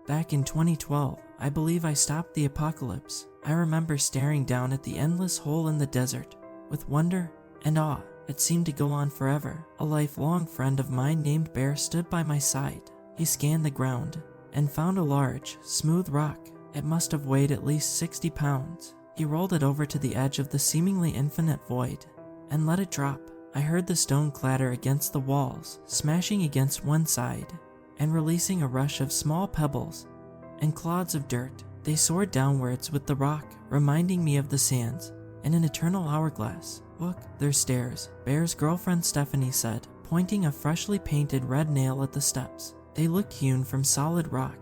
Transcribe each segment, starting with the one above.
Back in 2012, I believe I stopped the apocalypse. I remember staring down at the endless hole in the desert with wonder and awe. It seemed to go on forever. A lifelong friend of mine named Bear stood by my side. He scanned the ground and found a large, smooth rock. It must have weighed at least 60 pounds. He rolled it over to the edge of the seemingly infinite void and let it drop. I heard the stone clatter against the walls, smashing against one side and releasing a rush of small pebbles and clods of dirt. They soared downwards with the rock, reminding me of the sands in an eternal hourglass. "Look, there's stairs," Bear's girlfriend Stephanie said, pointing a freshly painted red nail at the steps. They looked hewn from solid rock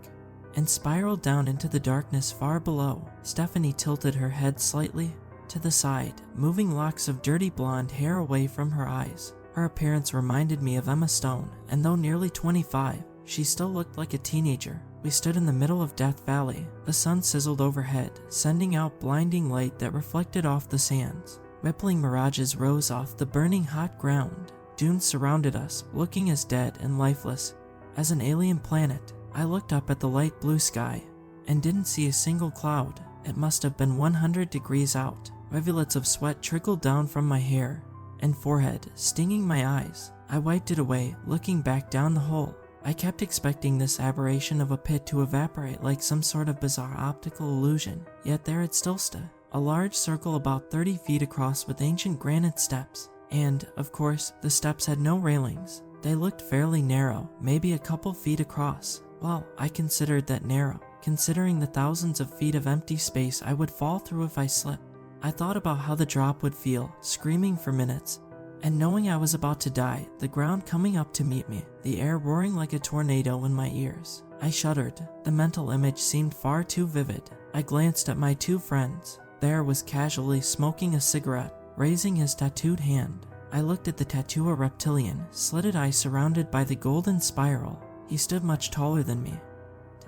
and spiraled down into the darkness far below. Stephanie tilted her head slightly to the side, moving locks of dirty blonde hair away from her eyes. Her appearance reminded me of Emma Stone, and though nearly 25, she still looked like a teenager. We stood in the middle of Death Valley. The sun sizzled overhead, sending out blinding light that reflected off the sands. Rippling mirages rose off the burning hot ground. Dunes surrounded us, looking as dead and lifeless as an alien planet. I looked up at the light blue sky and didn't see a single cloud. It must have been 100 degrees out. Rivulets of sweat trickled down from my hair and forehead, stinging my eyes. I wiped it away, looking back down the hole. I kept expecting this aberration of a pit to evaporate like some sort of bizarre optical illusion, yet there it still stood. A large circle about 30 feet across with ancient granite steps. And, of course, the steps had no railings. They looked fairly narrow, maybe a couple feet across. Well, I considered that narrow, considering the thousands of feet of empty space I would fall through if I slipped. I thought about how the drop would feel, screaming for minutes, and knowing I was about to die, the ground coming up to meet me, the air roaring like a tornado in my ears. I shuddered. The mental image seemed far too vivid. I glanced at my two friends. Bear was casually smoking a cigarette, raising his tattooed hand. I looked at the tattoo, a reptilian, slitted eye surrounded by the golden spiral. He stood much taller than me.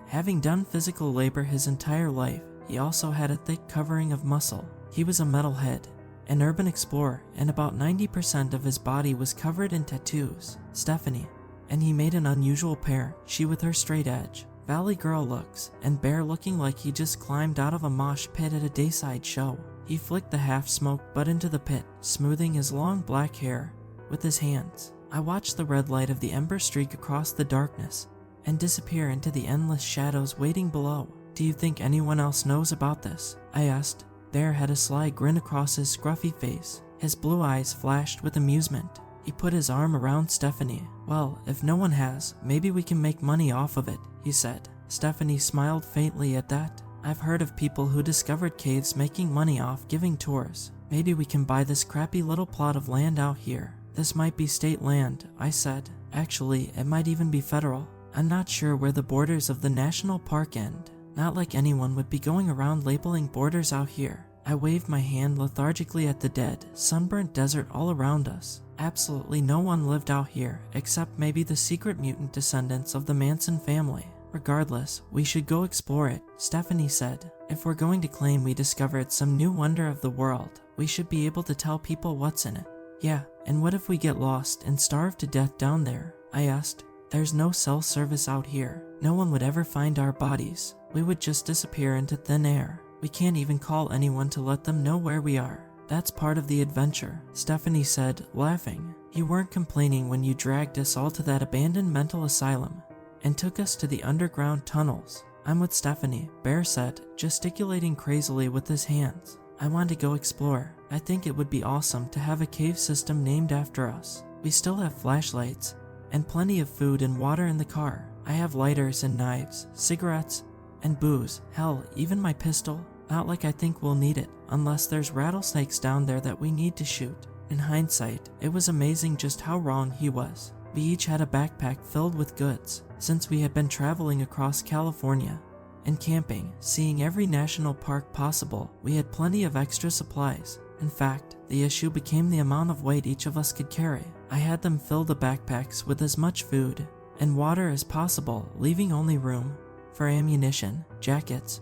Having done physical labor his entire life, he also had a thick covering of muscle. He was a metalhead, an urban explorer, and about 90% of his body was covered in tattoos. Stephanie, and he made an unusual pair, she with her straight edge, valley girl looks, and Bear looking like he just climbed out of a mosh pit at a dayside show. He flicked the half-smoked butt into the pit, smoothing his long black hair with his hands. I watched the red light of the ember streak across the darkness and disappear into the endless shadows waiting below. "Do you think anyone else knows about this?" I asked. Bear had a sly grin across his scruffy face. His blue eyes flashed with amusement. He put his arm around Stephanie. "Well, if no one has, maybe we can make money off of it," he said. Stephanie smiled faintly at that. "I've heard of people who discovered caves making money off giving tours. Maybe we can buy this crappy little plot of land out here." "This might be state land," I said. "Actually, it might even be federal. I'm not sure where the borders of the national park end. Not like anyone would be going around labeling borders out here." I waved my hand lethargically at the dead, sunburnt desert all around us. Absolutely no one lived out here, except maybe the secret mutant descendants of the Manson family. "Regardless, we should go explore it," Stephanie said. "If we're going to claim we discovered some new wonder of the world, we should be able to tell people what's in it." "Yeah, and what if we get lost and starve to death down there?" I asked. "There's no cell service out here. No one would ever find our bodies. We would just disappear into thin air. We can't even call anyone to let them know where we are." "That's part of the adventure," Stephanie said, laughing. "You weren't complaining when you dragged us all to that abandoned mental asylum and took us to the underground tunnels." "I'm with Stephanie," Bear said, gesticulating crazily with his hands. "I want to go explore. I think it would be awesome to have a cave system named after us. We still have flashlights and plenty of food and water in the car. I have lighters and knives, cigarettes, and booze. Hell, even my pistol. Not like I think we'll need it, unless there's rattlesnakes down there that we need to shoot." In hindsight, it was amazing just how wrong he was. We each had a backpack filled with goods. Since we had been traveling across California and camping, seeing every national park possible, we had plenty of extra supplies. In fact, the issue became the amount of weight each of us could carry. I had them fill the backpacks with as much food and water as possible, leaving only room for ammunition, jackets,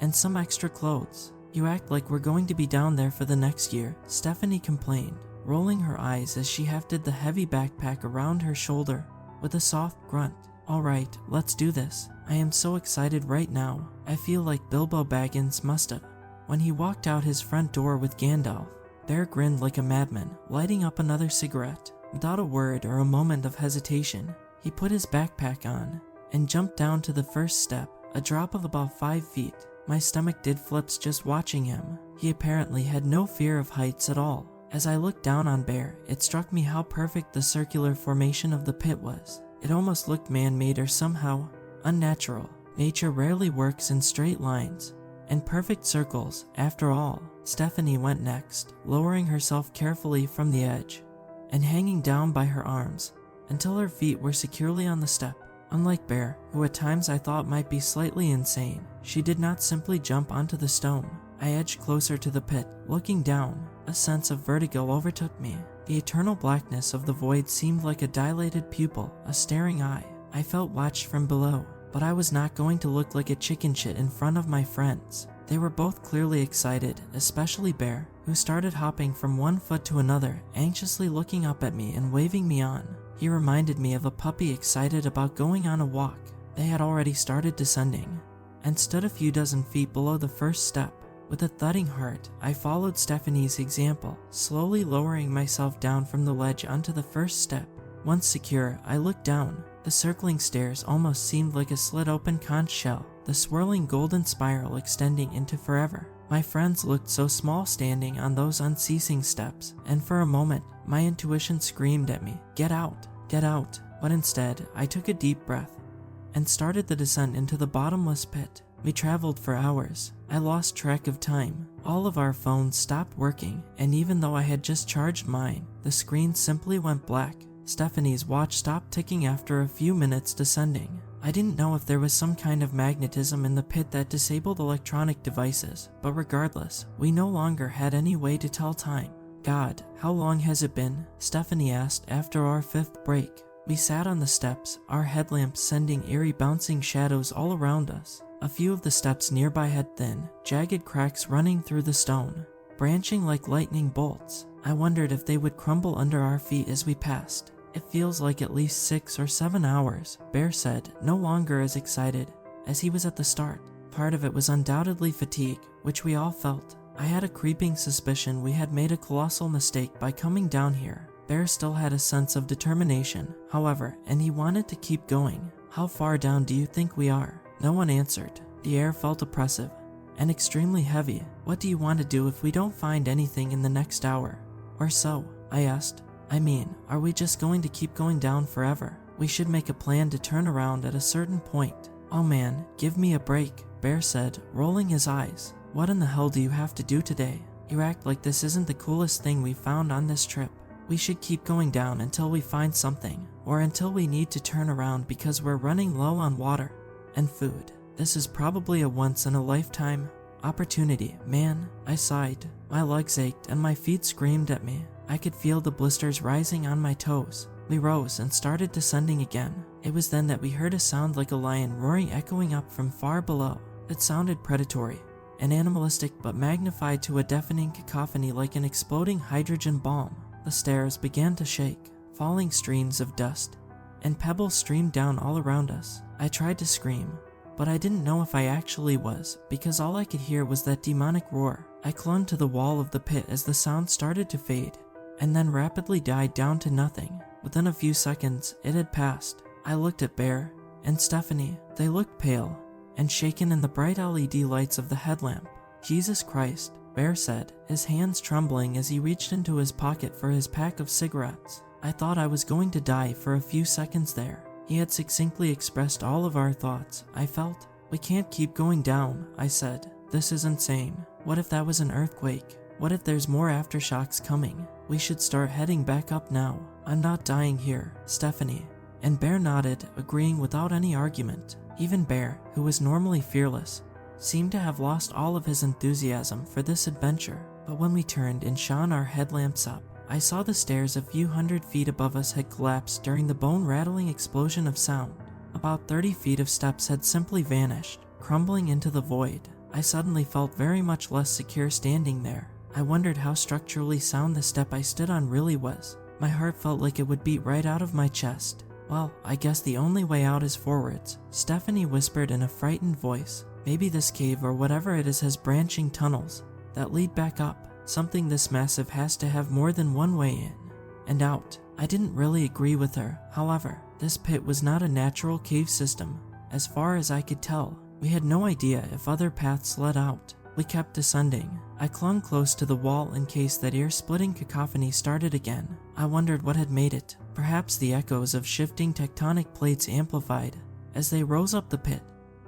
and some extra clothes. "You act like we're going to be down there for the next year," Stephanie complained, rolling her eyes as she hefted the heavy backpack around her shoulder with a soft grunt. Alright, let's do this. I am so excited right now. I feel like Bilbo Baggins must have. When he walked out his front door with Gandalf, Bear grinned like a madman, lighting up another cigarette. Without a word or a moment of hesitation, he put his backpack on and jumped down to the first step, a drop of about 5 feet. My stomach did flips just watching him. He apparently had no fear of heights at all. As I looked down on Bear, it struck me how perfect the circular formation of the pit was. It almost looked man-made or somehow unnatural. Nature rarely works in straight lines and perfect circles. After all, Stephanie went next, lowering herself carefully from the edge and hanging down by her arms until her feet were securely on the step. Unlike Bear, who at times I thought might be slightly insane, she did not simply jump onto the stone. I edged closer to the pit, looking down. A sense of vertigo overtook me. The eternal blackness of the void seemed like a dilated pupil, a staring eye. I felt watched from below, but I was not going to look like a chicken shit in front of my friends. They were both clearly excited, especially Bear, who started hopping from one foot to another, anxiously looking up at me and waving me on. He reminded me of a puppy excited about going on a walk. They had already started descending and stood a few dozen feet below the first step. With a thudding heart, I followed Stephanie's example, slowly lowering myself down from the ledge onto the first step. Once secure, I looked down. The circling stairs almost seemed like a slit-open conch shell, the swirling golden spiral extending into forever. My friends looked so small standing on those unceasing steps, and for a moment, my intuition screamed at me, "Get out, get out." But instead, I took a deep breath and started the descent into the bottomless pit. We traveled for hours. I lost track of time. All of our phones stopped working, and even though I had just charged mine, the screen simply went black. Stephanie's watch stopped ticking after a few minutes descending. I didn't know if there was some kind of magnetism in the pit that disabled electronic devices, but regardless, we no longer had any way to tell time. "God, how long has it been?" Stephanie asked after our 5th break. We sat on the steps, our headlamps sending eerie bouncing shadows all around us. A few of the steps nearby had thin, jagged cracks running through the stone, branching like lightning bolts. I wondered if they would crumble under our feet as we passed. "It feels like at least 6 or 7 hours, Bear said, no longer as excited as he was at the start. Part of it was undoubtedly fatigue, which we all felt. I had a creeping suspicion we had made a colossal mistake by coming down here. Bear still had a sense of determination, however, and he wanted to keep going. "How far down do you think we are?" No one answered. The air felt oppressive and extremely heavy. "What do you want to do if we don't find anything in the next hour or so?" I asked. "I mean, are we just going to keep going down forever? We should make a plan to turn around at a certain point." "Oh man, give me a break," Bear said, rolling his eyes. "What in the hell do you have to do today? You act like this isn't the coolest thing we found on this trip. We should keep going down until we find something, or until we need to turn around because we're running low on water and food. This is probably a once-in-a-lifetime opportunity, man." I sighed. My legs ached and my feet screamed at me. I could feel the blisters rising on my toes. We rose and started descending again. It was then that we heard a sound like a lion roaring echoing up from far below. It sounded predatory and animalistic, but magnified to a deafening cacophony like an exploding hydrogen bomb. The stairs began to shake. Falling streams of dust and pebbles streamed down all around us. I tried to scream, but I didn't know if I actually was, because all I could hear was that demonic roar. I clung to the wall of the pit as the sound started to fade, and then rapidly died down to nothing. Within a few seconds, it had passed. I looked at Bear and Stephanie. They looked pale and shaken in the bright LED lights of the headlamp. "Jesus Christ," Bear said, his hands trembling as he reached into his pocket for his pack of cigarettes. I thought I was going to die for a few seconds there. He had succinctly expressed all of our thoughts, I felt. "We can't keep going down," I said. "This is insane. What if that was an earthquake? What if there's more aftershocks coming? We should start heading back up now. I'm not dying here, Stephanie." And Bear nodded, agreeing without any argument. Even Bear, who was normally fearless, seemed to have lost all of his enthusiasm for this adventure. But when we turned and shone our headlamps up, I saw the stairs a few hundred feet above us had collapsed during the bone-rattling explosion of sound. About 30 feet of steps had simply vanished, crumbling into the void. I suddenly felt very much less secure standing there. I wondered how structurally sound the step I stood on really was. My heart felt like it would beat right out of my chest. Well, I guess the only way out is forwards, Stephanie whispered in a frightened voice. Maybe this cave or whatever it is has branching tunnels that lead back up. Something this massive has to have more than one way in and out. I didn't really agree with her. However, this pit was not a natural cave system. As far as I could tell, we had no idea if other paths led out. We kept descending. I clung close to the wall in case that ear-splitting cacophony started again. I wondered what had made it. Perhaps the echoes of shifting tectonic plates amplified as they rose up the pit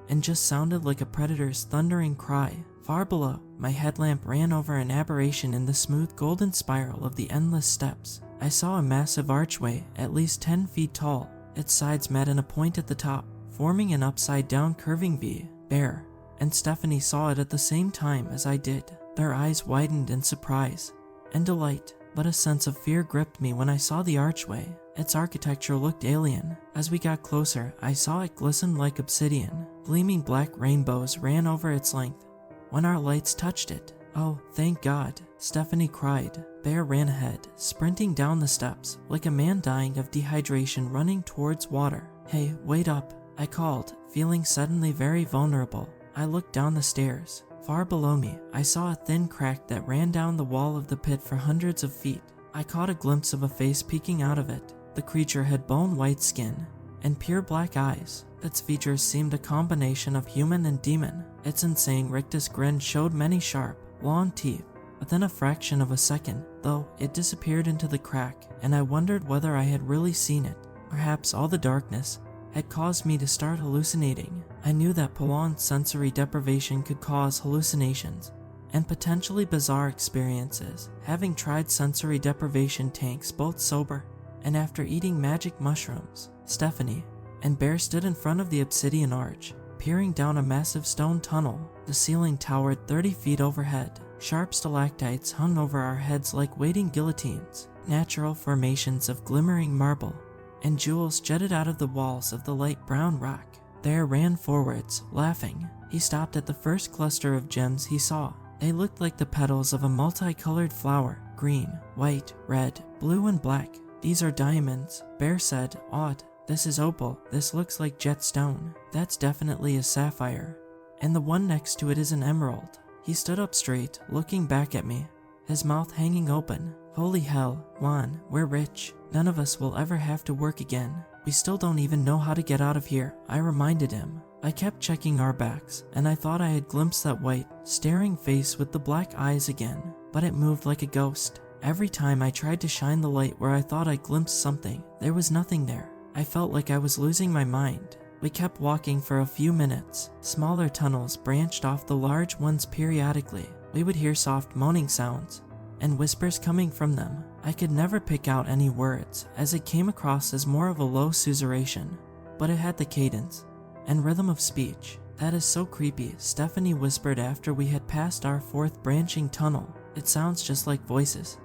and just sounded like a predator's thundering cry. Far below, my headlamp ran over an aberration in the smooth golden spiral of the endless steps. I saw a massive archway, at least 10 feet tall. Its sides met in a point at the top, forming an upside-down curving V. Bear and Stephanie saw it at the same time as I did. Their eyes widened in surprise and delight, but a sense of fear gripped me when I saw the archway. Its architecture looked alien. As we got closer, I saw it glisten like obsidian. Gleaming black rainbows ran over its length when our lights touched it. Oh, thank God, Stephanie cried. Bear ran ahead, sprinting down the steps like a man dying of dehydration running towards water. Hey, wait up, I called, feeling suddenly very vulnerable. I looked down the stairs. Far below me, I saw a thin crack that ran down the wall of the pit for hundreds of feet. I caught a glimpse of a face peeking out of it. The creature had bone-white skin and pure black eyes. Its features seemed a combination of human and demon. Its insane rictus grin showed many sharp, long teeth. Within a fraction of a second, though, it disappeared into the crack, and I wondered whether I had really seen it. Perhaps all the darkness had caused me to start hallucinating. I knew that prolonged sensory deprivation could cause hallucinations and potentially bizarre experiences. Having tried sensory deprivation tanks both sober and after eating magic mushrooms, Stephanie and Bear stood in front of the obsidian arch, peering down a massive stone tunnel. The ceiling towered 30 feet overhead. Sharp stalactites hung over our heads like waiting guillotines. Natural formations of glimmering marble and jewels jutted out of the walls of the light brown rock. Bear ran forwards, laughing. He stopped at the first cluster of gems he saw. They looked like the petals of a multicolored flower, green, white, red, blue, and black. These are diamonds, Bear said, awed. This is opal. This looks like jet stone. That's definitely a sapphire. And the one next to it is an emerald. He stood up straight, looking back at me, his mouth hanging open. Holy hell, Juan, we're rich. None of us will ever have to work again. We still don't even know how to get out of here, I reminded him. I kept checking our backs, and I thought I had glimpsed that white, staring face with the black eyes again, but it moved like a ghost. Every time I tried to shine the light where I thought I glimpsed something, there was nothing there. I felt like I was losing my mind. We kept walking for a few minutes. Smaller tunnels branched off the large ones periodically. We would hear soft moaning sounds and whispers coming from them. I could never pick out any words, as it came across as more of a low susurration, but it had the cadence and rhythm of speech. That is so creepy, Stephanie whispered after we had passed our fourth branching tunnel. It sounds just like voices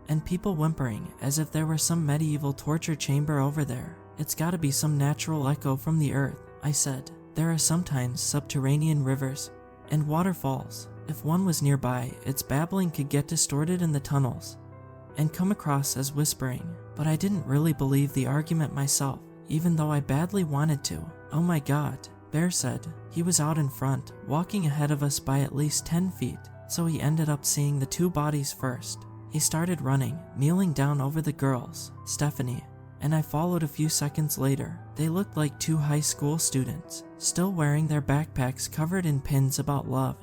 and people whimpering, as if there were some medieval torture chamber over there. It's gotta be some natural echo from the earth, I said. There are sometimes subterranean rivers and waterfalls. If one was nearby, its babbling could get distorted in the tunnels and come across as whispering. But I didn't really believe the argument myself, even though I badly wanted to. Oh my God, Bear said. He was out in front, walking ahead of us by at least 10 feet, so he ended up seeing the two bodies first. He started running, kneeling down over the girls, Stephanie, and I followed a few seconds later. They looked like two high school students, still wearing their backpacks covered in pins about love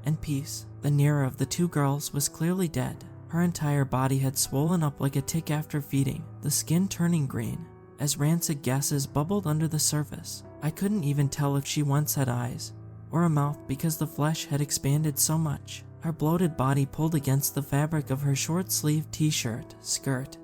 and peace. The nearer of the two girls was clearly dead. Her entire body had swollen up like a tick after feeding, the skin turning green as rancid gases bubbled under the surface. I couldn't even tell if she once had eyes or a mouth because the flesh had expanded so much. Her bloated body pulled against the fabric of her short-sleeved t-shirt, skirt,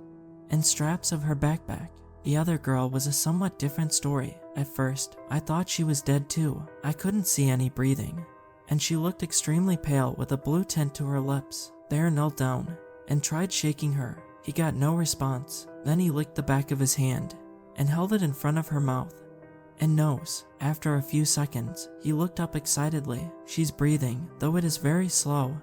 and straps of her backpack. The other girl was a somewhat different story. At first, I thought she was dead too. I couldn't see any breathing, and she looked extremely pale with a blue tint to her lips. Bear knelt down and tried shaking her. He got no response. Then he licked the back of his hand and held it in front of her mouth and nose. After a few seconds, he looked up excitedly. She's breathing, though it is very slow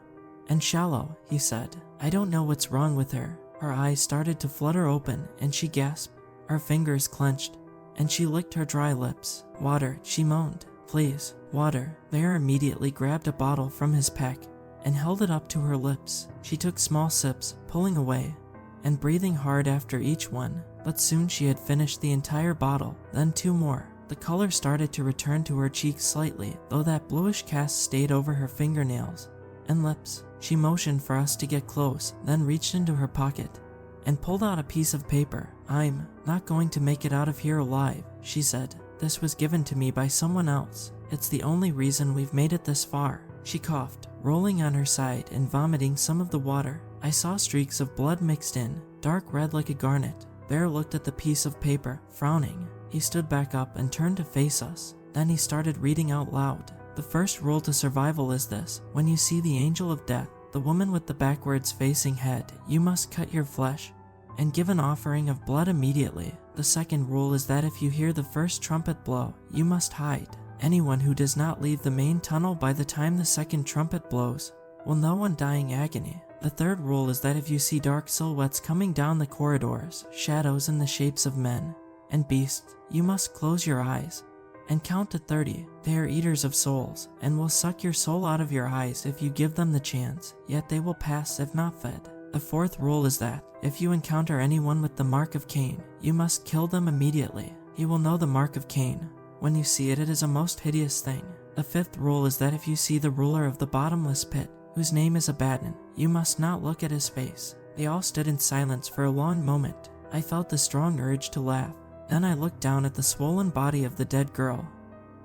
and shallow, he said. I don't know what's wrong with her. Her eyes started to flutter open and she gasped. Her fingers clenched and she licked her dry lips. "Water," she moaned. "Please, water." Bear immediately grabbed a bottle from his pack and held it up to her lips. She took small sips, pulling away and breathing hard after each one, but soon she had finished the entire bottle, then 2 more. The color started to return to her cheeks slightly, though that bluish cast stayed over her fingernails and lips. She motioned for us to get close, then reached into her pocket and pulled out a piece of paper. "I'm not going to make it out of here alive," she said. "This was given to me by someone else. It's the only reason we've made it this far." She coughed, rolling on her side and vomiting some of the water. I saw streaks of blood mixed in, dark red like a garnet. Bear looked at the piece of paper, frowning. He stood back up and turned to face us. Then he started reading out loud. "The first rule to survival is this: when you see the angel of death, the woman with the backwards facing head, you must cut your flesh and give an offering of blood immediately. The second rule is that if you hear the first trumpet blow, you must hide. Anyone who does not leave the main tunnel by the time the second trumpet blows will know undying agony. The third rule is that if you see dark silhouettes coming down the corridors, shadows in the shapes of men and beasts, you must close your eyes and count to 30. They are eaters of souls and will suck your soul out of your eyes if you give them the chance, yet they will pass if not fed. The fourth rule is that if you encounter anyone with the mark of Cain, you must kill them immediately. He will know the mark of Cain. When you see it, it is a most hideous thing. The fifth rule is that if you see the ruler of the bottomless pit, whose name is Abaddon, you must not look at his face." They all stood in silence for a long moment. I felt the strong urge to laugh. Then I looked down at the swollen body of the dead girl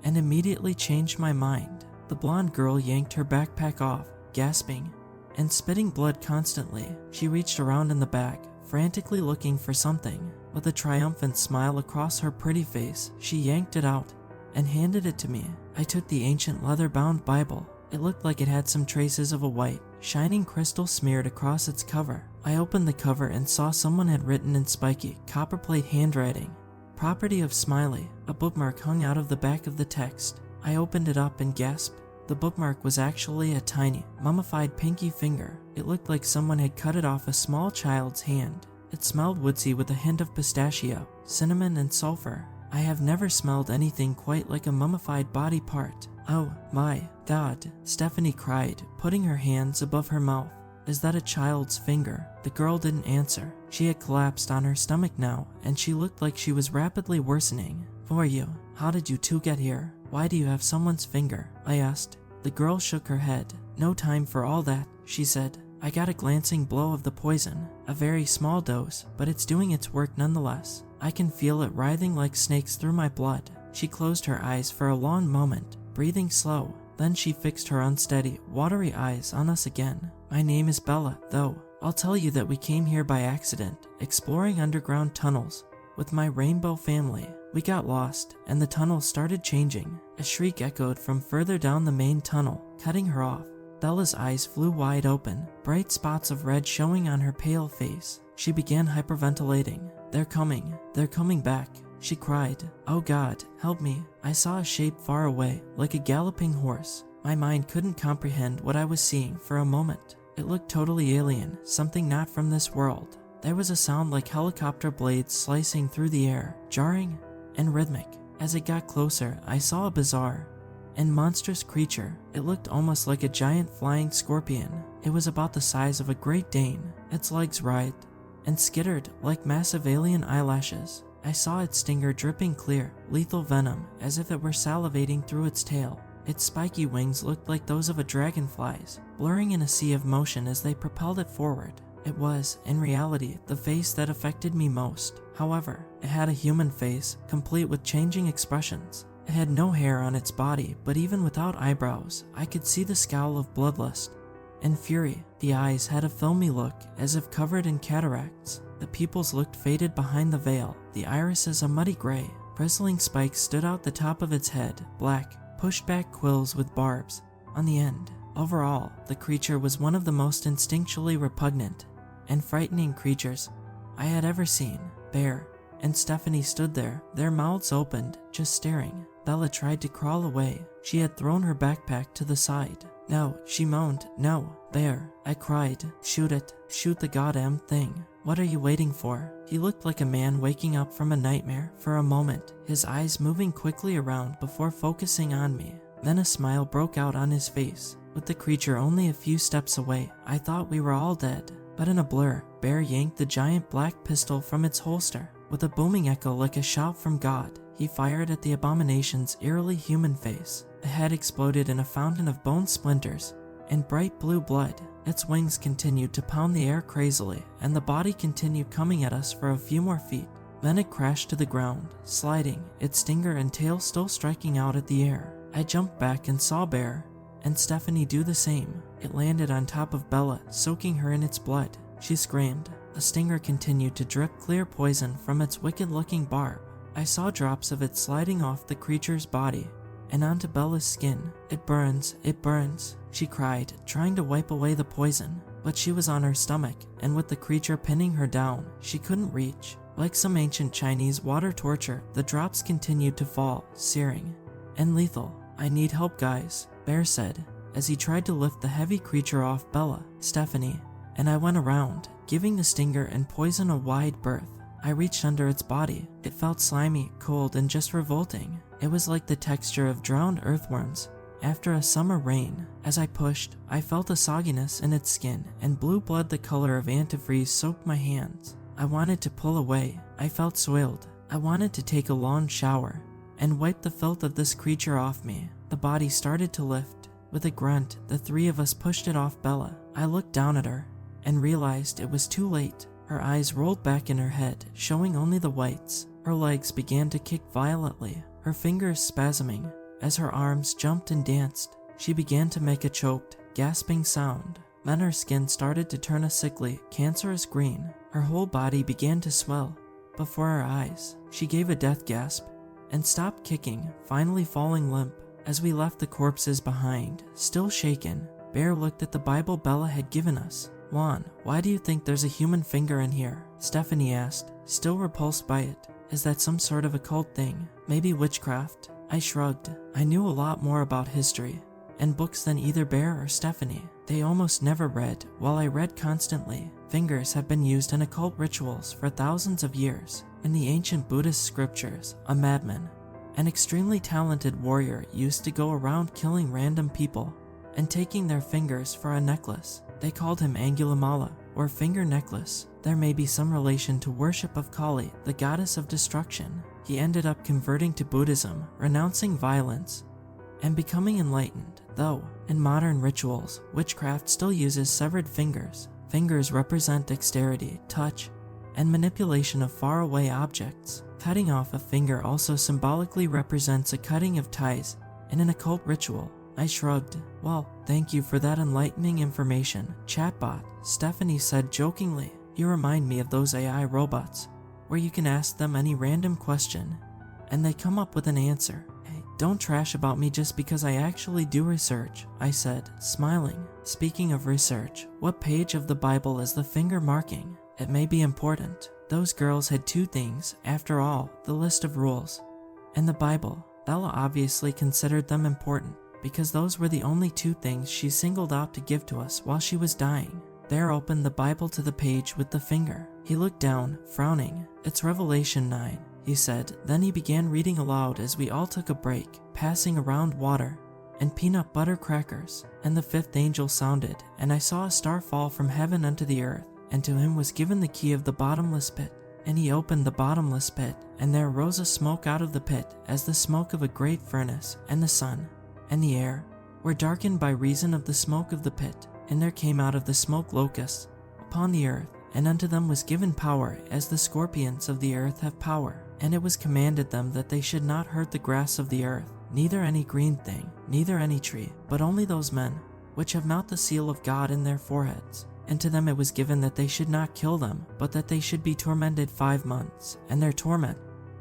and immediately changed my mind. The blonde girl yanked her backpack off, gasping and spitting blood constantly. She reached around in the back, frantically looking for something. With a triumphant smile across her pretty face, she yanked it out and handed it to me. I took the ancient leather-bound Bible. It looked like it had some traces of a white, shining crystal smeared across its cover. I opened the cover and saw someone had written in spiky, copperplate handwriting, "Property of Smiley." A bookmark hung out of the back of the text. I opened it up and gasped. The bookmark was actually a tiny, mummified pinky finger. It looked like someone had cut it off a small child's hand. It smelled woodsy with a hint of pistachio, cinnamon, and sulfur. I have never smelled anything quite like a mummified body part. "Oh my God," Stephanie cried, putting her hands above her mouth. "Is that a child's finger?" The girl didn't answer. She had collapsed on her stomach now, and she looked like she was rapidly worsening. "Who are you? How did you two get here? Why do you have someone's finger?" I asked. The girl shook her head. "No time for all that," she said. "I got a glancing blow of the poison, a very small dose, but it's doing its work nonetheless. I can feel it writhing like snakes through my blood." She closed her eyes for a long moment, breathing slow. Then she fixed her unsteady, watery eyes on us again. "My name is Bella, though. I'll tell you that we came here by accident, exploring underground tunnels with my rainbow family. We got lost, and the tunnel started changing." A shriek echoed from further down the main tunnel, cutting her off. Bella's eyes flew wide open, bright spots of red showing on her pale face. She began hyperventilating. They're coming back," she cried. "Oh God, help me." I saw a shape far away, like a galloping horse. My mind couldn't comprehend what I was seeing for a moment. It looked totally alien, something not from this world. There was a sound like helicopter blades slicing through the air, jarring and rhythmic. As it got closer, I saw a bizarre and monstrous creature. It looked almost like a giant flying scorpion. It was about the size of a Great Dane. Its legs writhed and skittered like massive alien eyelashes. I saw its stinger dripping clear, lethal venom, as if it were salivating through its tail. Its spiky wings looked like those of a dragonfly's, blurring in a sea of motion as they propelled it forward. It was, in reality, the face that affected me most. However, it had a human face, complete with changing expressions. It had no hair on its body, but even without eyebrows, I could see the scowl of bloodlust and fury. The eyes had a filmy look, as if covered in cataracts. The pupils looked faded behind the veil, the irises a muddy gray. Bristling spikes stood out the top of its head, black, pushed-back quills with barbs on the end. Overall, the creature was one of the most instinctually repugnant and frightening creatures I had ever seen. Bear and Stephanie stood there, their mouths opened, just staring. Bella tried to crawl away. She had thrown her backpack to the side. "No," she moaned. "No, Bear." I cried. "Shoot it. Shoot the goddamn thing." What are you waiting for? He looked like a man waking up from a nightmare for a moment, his eyes moving quickly around before focusing on me. Then a smile broke out on his face. With the creature only a few steps away, I thought we were all dead. But in a blur, Bear yanked the giant black pistol from its holster. With a booming echo like a shout from God, he fired at the abomination's eerily human face. The head exploded in a fountain of bone splinters and bright blue blood. Its wings continued to pound the air crazily, and the body continued coming at us for a few more feet. Then it crashed to the ground, sliding, its stinger and tail still striking out at the air. I jumped back and saw Bear and Stephanie do the same. It landed on top of Bella, soaking her in its blood. She screamed. The stinger continued to drip clear poison from its wicked-looking barb. I saw drops of it sliding off the creature's body and onto Bella's skin. It burns, she cried, trying to wipe away the poison. But she was on her stomach, and with the creature pinning her down, she couldn't reach. Like some ancient Chinese water torture, the drops continued to fall, searing and lethal. I need help, guys, Bear said, as he tried to lift the heavy creature off Bella, Stephanie, and I went around, giving the stinger and poison a wide berth. I reached under its body. It felt slimy, cold, and just revolting. It was like the texture of drowned earthworms after a summer rain. As I pushed, I felt a sogginess in its skin, and blue blood the color of antifreeze soaked my hands. I wanted to pull away. I felt soiled. I wanted to take a long shower and wipe the filth of this creature off me. The body started to lift. With a grunt, the three of us pushed it off Bella. I looked down at her and realized it was too late. Her eyes rolled back in her head, showing only the whites. Her legs began to kick violently, her fingers spasming. As her arms jumped and danced, she began to make a choked, gasping sound. Then her skin started to turn a sickly, cancerous green. Her whole body began to swell before her eyes. She gave a death gasp and stopped kicking, finally falling limp. As we left the corpses behind, still shaken, Bear looked at the Bible Bella had given us. Juan, why do you think there's a human finger in here? Stephanie asked, still repulsed by it. Is that some sort of occult thing? Maybe witchcraft? I shrugged. I knew a lot more about history and books than either Bear or Stephanie. They almost never read, while I read constantly. Fingers have been used in occult rituals for thousands of years. In the ancient Buddhist scriptures, a madman, an extremely talented warrior, used to go around killing random people and taking their fingers for a necklace. They called him Angulimala, or finger necklace. There may be some relation to worship of Kali, the goddess of destruction. He ended up converting to Buddhism, renouncing violence, and becoming enlightened. Though, in modern rituals, witchcraft still uses severed fingers. Fingers represent dexterity, touch, and manipulation of faraway objects. Cutting off a finger also symbolically represents a cutting of ties in an occult ritual. I shrugged. Well, thank you for that enlightening information, chatbot, Stephanie said jokingly. You remind me of those AI robots, where you can ask them any random question, and they come up with an answer. Hey, don't trash about me just because I actually do research, I said, smiling. Speaking of research, what page of the Bible is the finger marking? It may be important. Those girls had two things, after all, the list of rules and the Bible. Bella obviously considered them important, because those were the only two things she singled out to give to us while she was dying. Bear opened the Bible to the page with the finger. He looked down, frowning. It's Revelation 9, he said. Then he began reading aloud as we all took a break, passing around water and peanut butter crackers. And the fifth angel sounded, and I saw a star fall from heaven unto the earth, and to him was given the key of the bottomless pit. And he opened the bottomless pit, and there rose a smoke out of the pit, as the smoke of a great furnace, and the sun and the air were darkened by reason of the smoke of the pit. And there came out of the smoke locusts upon the earth, and unto them was given power, as the scorpions of the earth have power. And it was commanded them that they should not hurt the grass of the earth, neither any green thing, neither any tree, but only those men which have not the seal of God in their foreheads. And to them it was given that they should not kill them, but that they should be tormented 5 months. And their torment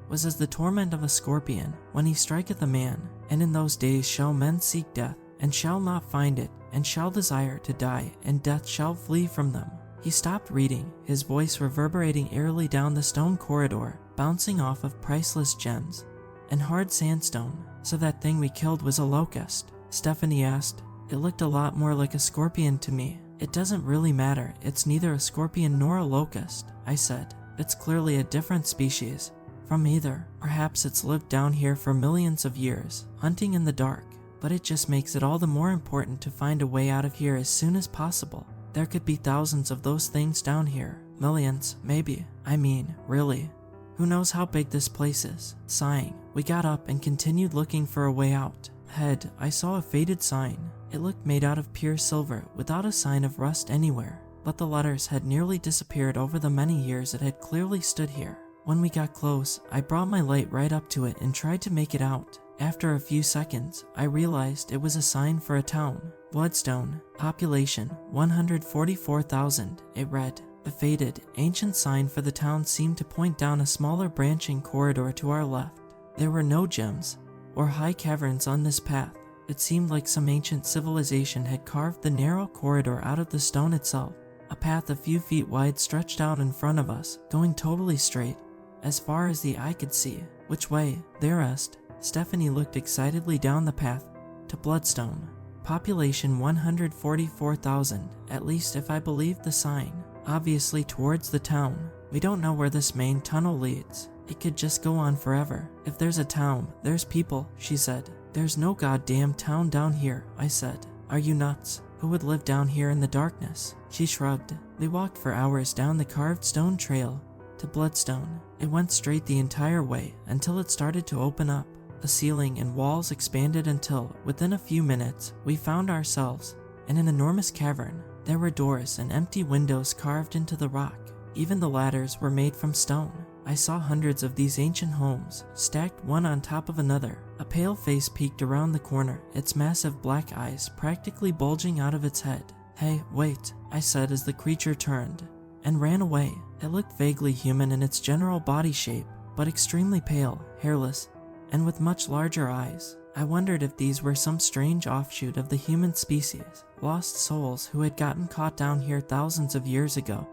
was as the torment of a scorpion when he striketh a man. And in those days shall men seek death, and shall not find it, and shall desire to die, and death shall flee from them. He stopped reading, his voice reverberating eerily down the stone corridor, bouncing off of priceless gems and hard sandstone. So that thing we killed was a locust? Stephanie asked. It looked a lot more like a scorpion to me. It doesn't really matter, it's neither a scorpion nor a locust, I said. It's clearly a different species from either. Perhaps it's lived down here for millions of years, hunting in the dark, but it just makes it all the more important to find a way out of here as soon as possible. There could be thousands of those things down here. Millions, maybe. I mean, really. Who knows how big this place is? Sighing, we got up and continued looking for a way out. Ahead, I saw a faded sign. It looked made out of pure silver, without a sign of rust anywhere, but the letters had nearly disappeared over the many years it had clearly stood here. When we got close, I brought my light right up to it and tried to make it out. After a few seconds, I realized it was a sign for a town. Bloodstone, population 144,000, it read. The faded, ancient sign for the town seemed to point down a smaller branching corridor to our left. There were no gyms or high caverns on this path. It seemed like some ancient civilization had carved the narrow corridor out of the stone itself. A path a few feet wide stretched out in front of us, going totally straight, as far as the eye could see. Which way? There asked. Stephanie looked excitedly down the path to Bloodstone. Population 144,000, at least if I believed the sign. Obviously towards the town. We don't know where this main tunnel leads. It could just go on forever. If there's a town, there's people, she said. There's no goddamn town down here, I said. Are you nuts? Who would live down here in the darkness? She shrugged. They walked for hours down the carved stone trail to Bloodstone. It went straight the entire way until it started to open up. The ceiling and walls expanded until, within a few minutes, we found ourselves in an enormous cavern. There were doors and empty windows carved into the rock. Even the ladders were made from stone. I saw hundreds of these ancient homes, stacked one on top of another. A pale face peeked around the corner, its massive black eyes practically bulging out of its head. Hey, wait, I said as the creature turned and ran away. It looked vaguely human in its general body shape, but extremely pale, hairless, and with much larger eyes. I wondered if these were some strange offshoot of the human species, lost souls who had gotten caught down here thousands of years ago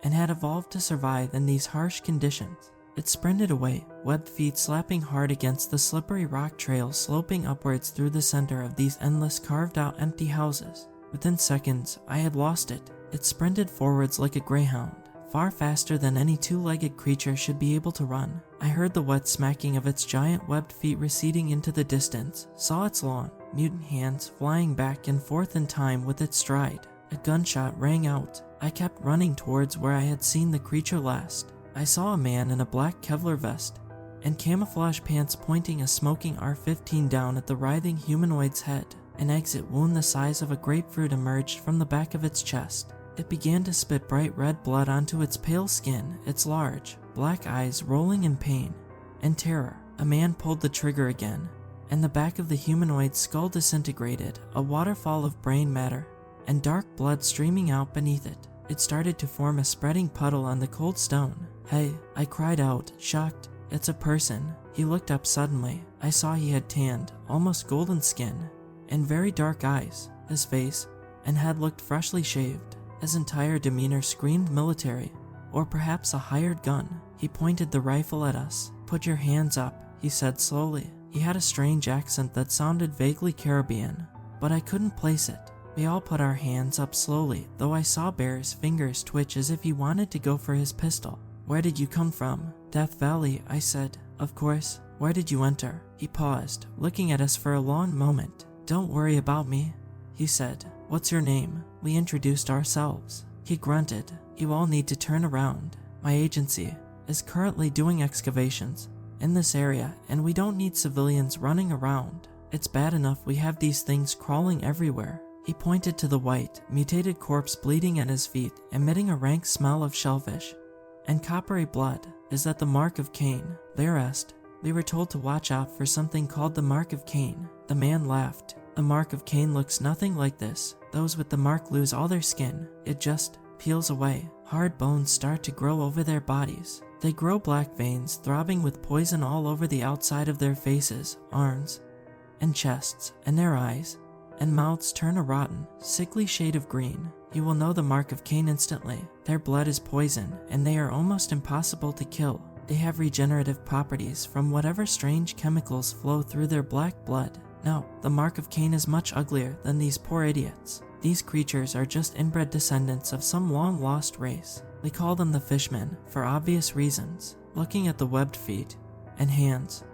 and had evolved to survive in these harsh conditions. It sprinted away, webbed feet slapping hard against the slippery rock trail sloping upwards through the center of these endless carved-out empty houses. Within seconds, I had lost it. It sprinted forwards like a greyhound, far faster than any two-legged creature should be able to run. I heard the wet smacking of its giant webbed feet receding into the distance, saw its long, mutant hands flying back and forth in time with its stride. A gunshot rang out. I kept running towards where I had seen the creature last. I saw a man in a black Kevlar vest and camouflage pants pointing a smoking R-15 down at the writhing humanoid's head. An exit wound the size of a grapefruit emerged from the back of its chest. It began to spit bright red blood onto its pale skin, its large, black eyes rolling in pain and terror. A man pulled the trigger again, and the back of the humanoid's skull disintegrated, a waterfall of brain matter and dark blood streaming out beneath it. It started to form a spreading puddle on the cold stone. Hey, I cried out, shocked. It's a person. He looked up suddenly. I saw he had tanned, almost golden skin and very dark eyes. His face and head looked freshly shaved. His entire demeanor screamed military, or perhaps a hired gun. He pointed the rifle at us. Put your hands up, he said slowly. He had a strange accent that sounded vaguely Caribbean, but I couldn't place it. We all put our hands up slowly, though I saw Bear's fingers twitch as if he wanted to go for his pistol. Where did you come from? Death Valley, I said. Of course. Where did you enter? He paused, looking at us for a long moment. Don't worry about me, he said. What's your name? We introduced ourselves. He grunted. You all need to turn around. My agency is currently doing excavations in this area, and we don't need civilians running around. It's bad enough we have these things crawling everywhere. He pointed to the white, mutated corpse bleeding at his feet, emitting a rank smell of shellfish and coppery blood. Is that the mark of Cain? Blair asked. We were told to watch out for something called the mark of Cain. The man laughed. The mark of Cain looks nothing like this. Those with the mark lose all their skin. It just peels away. Hard bones start to grow over their bodies. They grow black veins throbbing with poison all over the outside of their faces, arms, and chests, and their eyes and mouths turn a rotten, sickly shade of green. You will know the mark of Cain instantly. Their blood is poison, and they are almost impossible to kill. They have regenerative properties from whatever strange chemicals flow through their black blood. No, the mark of Cain is much uglier than these poor idiots. These creatures are just inbred descendants of some long-lost race. We call them the fishmen, for obvious reasons. Looking at the webbed feet and hands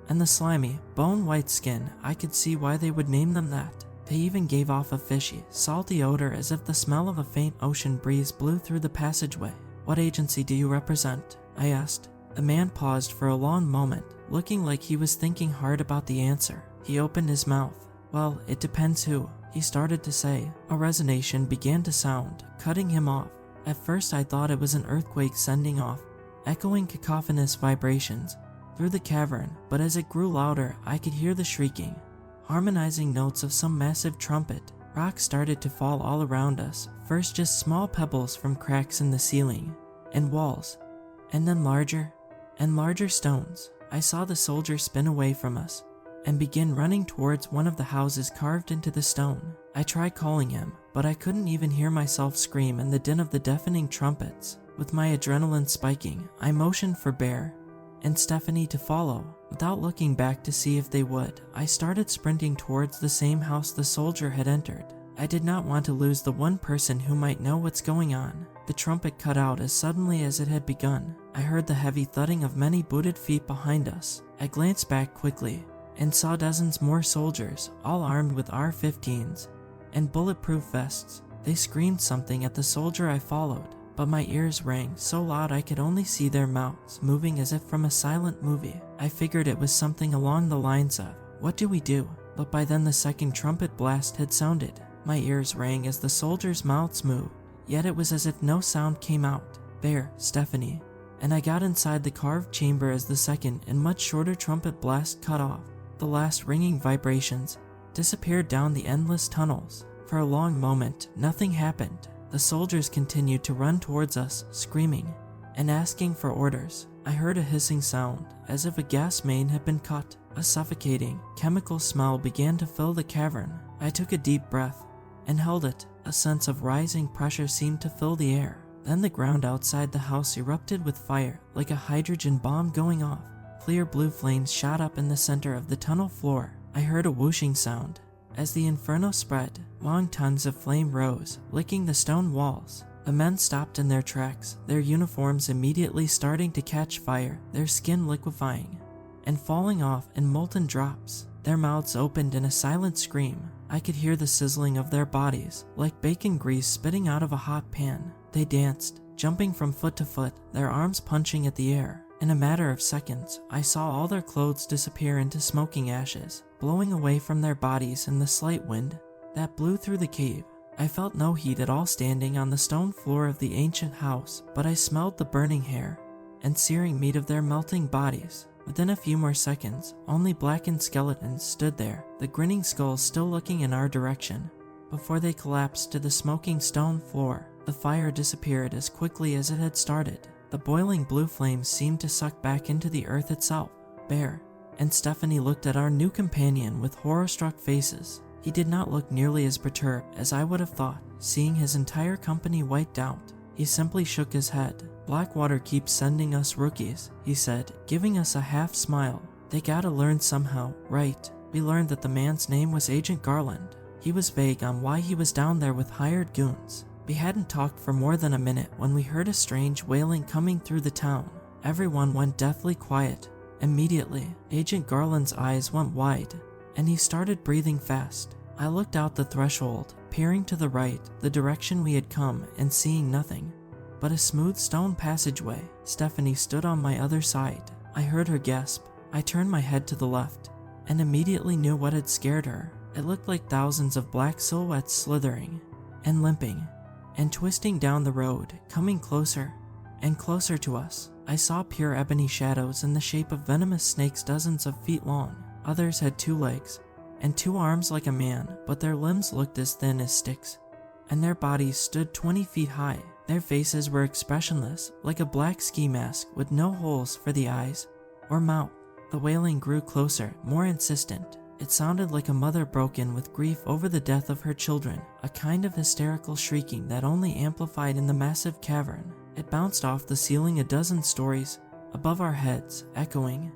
and the slimy, bone-white skin, I could see why they would name them that. They even gave off a fishy, salty odor as if the smell of a faint ocean breeze blew through the passageway. "What agency do you represent?" I asked. The man paused for a long moment, looking like he was thinking hard about the answer. He opened his mouth. "Well, it depends who," he started to say. A resonation began to sound, cutting him off. At first I thought it was an earthquake sending off echoing cacophonous vibrations through the cavern, but as it grew louder, I could hear the shrieking, harmonizing notes of some massive trumpet. Rocks started to fall all around us, first just small pebbles from cracks in the ceiling and walls, and then larger and larger stones. I saw the soldier spin away from us and begin running towards one of the houses carved into the stone. I tried calling him, but I couldn't even hear myself scream in the din of the deafening trumpets. With my adrenaline spiking, I motioned for Bear and Stephanie to follow. Without looking back to see if they would, I started sprinting towards the same house the soldier had entered. I did not want to lose the one person who might know what's going on. The trumpet cut out as suddenly as it had begun. I heard the heavy thudding of many booted feet behind us. I glanced back quickly and saw dozens more soldiers, all armed with AR-15s and bulletproof vests. They screamed something at the soldier I followed, but my ears rang so loud I could only see their mouths moving as if from a silent movie. I figured it was something along the lines of, "What do we do?" But by then the second trumpet blast had sounded. My ears rang as the soldiers' mouths moved, yet it was as if no sound came out. Bear, Stephanie, and I got inside the carved chamber as the second and much shorter trumpet blast cut off. The last ringing vibrations disappeared down the endless tunnels. For a long moment, nothing happened. The soldiers continued to run towards us, screaming and asking for orders. I heard a hissing sound, as if a gas main had been cut. A suffocating, chemical smell began to fill the cavern. I took a deep breath and held it. A sense of rising pressure seemed to fill the air. Then the ground outside the house erupted with fire, like a hydrogen bomb going off. Clear blue flames shot up in the center of the tunnel floor. I heard a whooshing sound. As the inferno spread, long tons of flame rose, licking the stone walls. The men stopped in their tracks, their uniforms immediately starting to catch fire, their skin liquefying and falling off in molten drops. Their mouths opened in a silent scream. I could hear the sizzling of their bodies, like bacon grease spitting out of a hot pan. They danced, jumping from foot to foot, their arms punching at the air. In a matter of seconds, I saw all their clothes disappear into smoking ashes, blowing away from their bodies in the slight wind that blew through the cave. I felt no heat at all standing on the stone floor of the ancient house, but I smelled the burning hair and searing meat of their melting bodies. Within a few more seconds, only blackened skeletons stood there, the grinning skulls still looking in our direction. Before they collapsed to the smoking stone floor, the fire disappeared as quickly as it had started. The boiling blue flames seemed to suck back into the earth itself. Bear and Stephanie looked at our new companion with horror-struck faces. He did not look nearly as perturbed as I would have thought, seeing his entire company wiped out. He simply shook his head. "Blackwater keeps sending us rookies," he said, giving us a half smile. "They gotta learn somehow, right?" We learned that the man's name was Agent Garland. He was vague on why he was down there with hired goons. We hadn't talked for more than a minute when we heard a strange wailing coming through the town. Everyone went deathly quiet. Immediately, Agent Garland's eyes went wide, and he started breathing fast. I looked out the threshold, peering to the right, the direction we had come, and seeing nothing but a smooth stone passageway. Stephanie stood on my other side. I heard her gasp. I turned my head to the left, and immediately knew what had scared her. It looked like thousands of black silhouettes slithering and limping and twisting down the road, coming closer and closer to us. I saw pure ebony shadows in the shape of venomous snakes dozens of feet long. Others had 2 legs and 2 arms like a man, but their limbs looked as thin as sticks, and their bodies stood 20 feet high. Their faces were expressionless, like a black ski mask with no holes for the eyes or mouth. The wailing grew closer, more insistent. It sounded like a mother broken with grief over the death of her children, a kind of hysterical shrieking that only amplified in the massive cavern. It bounced off the ceiling a dozen stories above our heads, echoing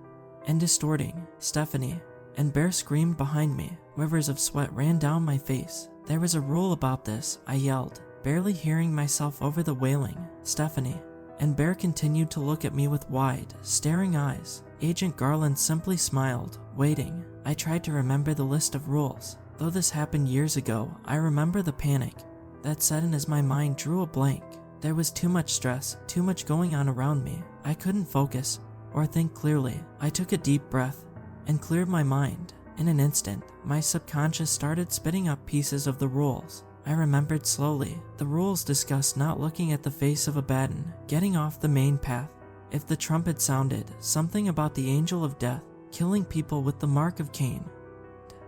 and distorting. Stephanie and Bear screamed behind me. Rivers of sweat ran down my face. There was a rule about this, I yelled, barely hearing myself over the wailing. Stephanie. And Bear continued to look at me with wide, staring eyes. Agent Garland simply smiled, waiting. I tried to remember the list of rules. Though this happened years ago, I remember the panic that set in as my mind drew a blank. There was too much stress, too much going on around me. I couldn't focus or think clearly. I took a deep breath and cleared my mind. In an instant, my subconscious started spitting up pieces of the rules. I remembered slowly. The rules discussed not looking at the face of a baton, getting off the main path if the trumpet sounded, something about the angel of death, killing people with the mark of Cain.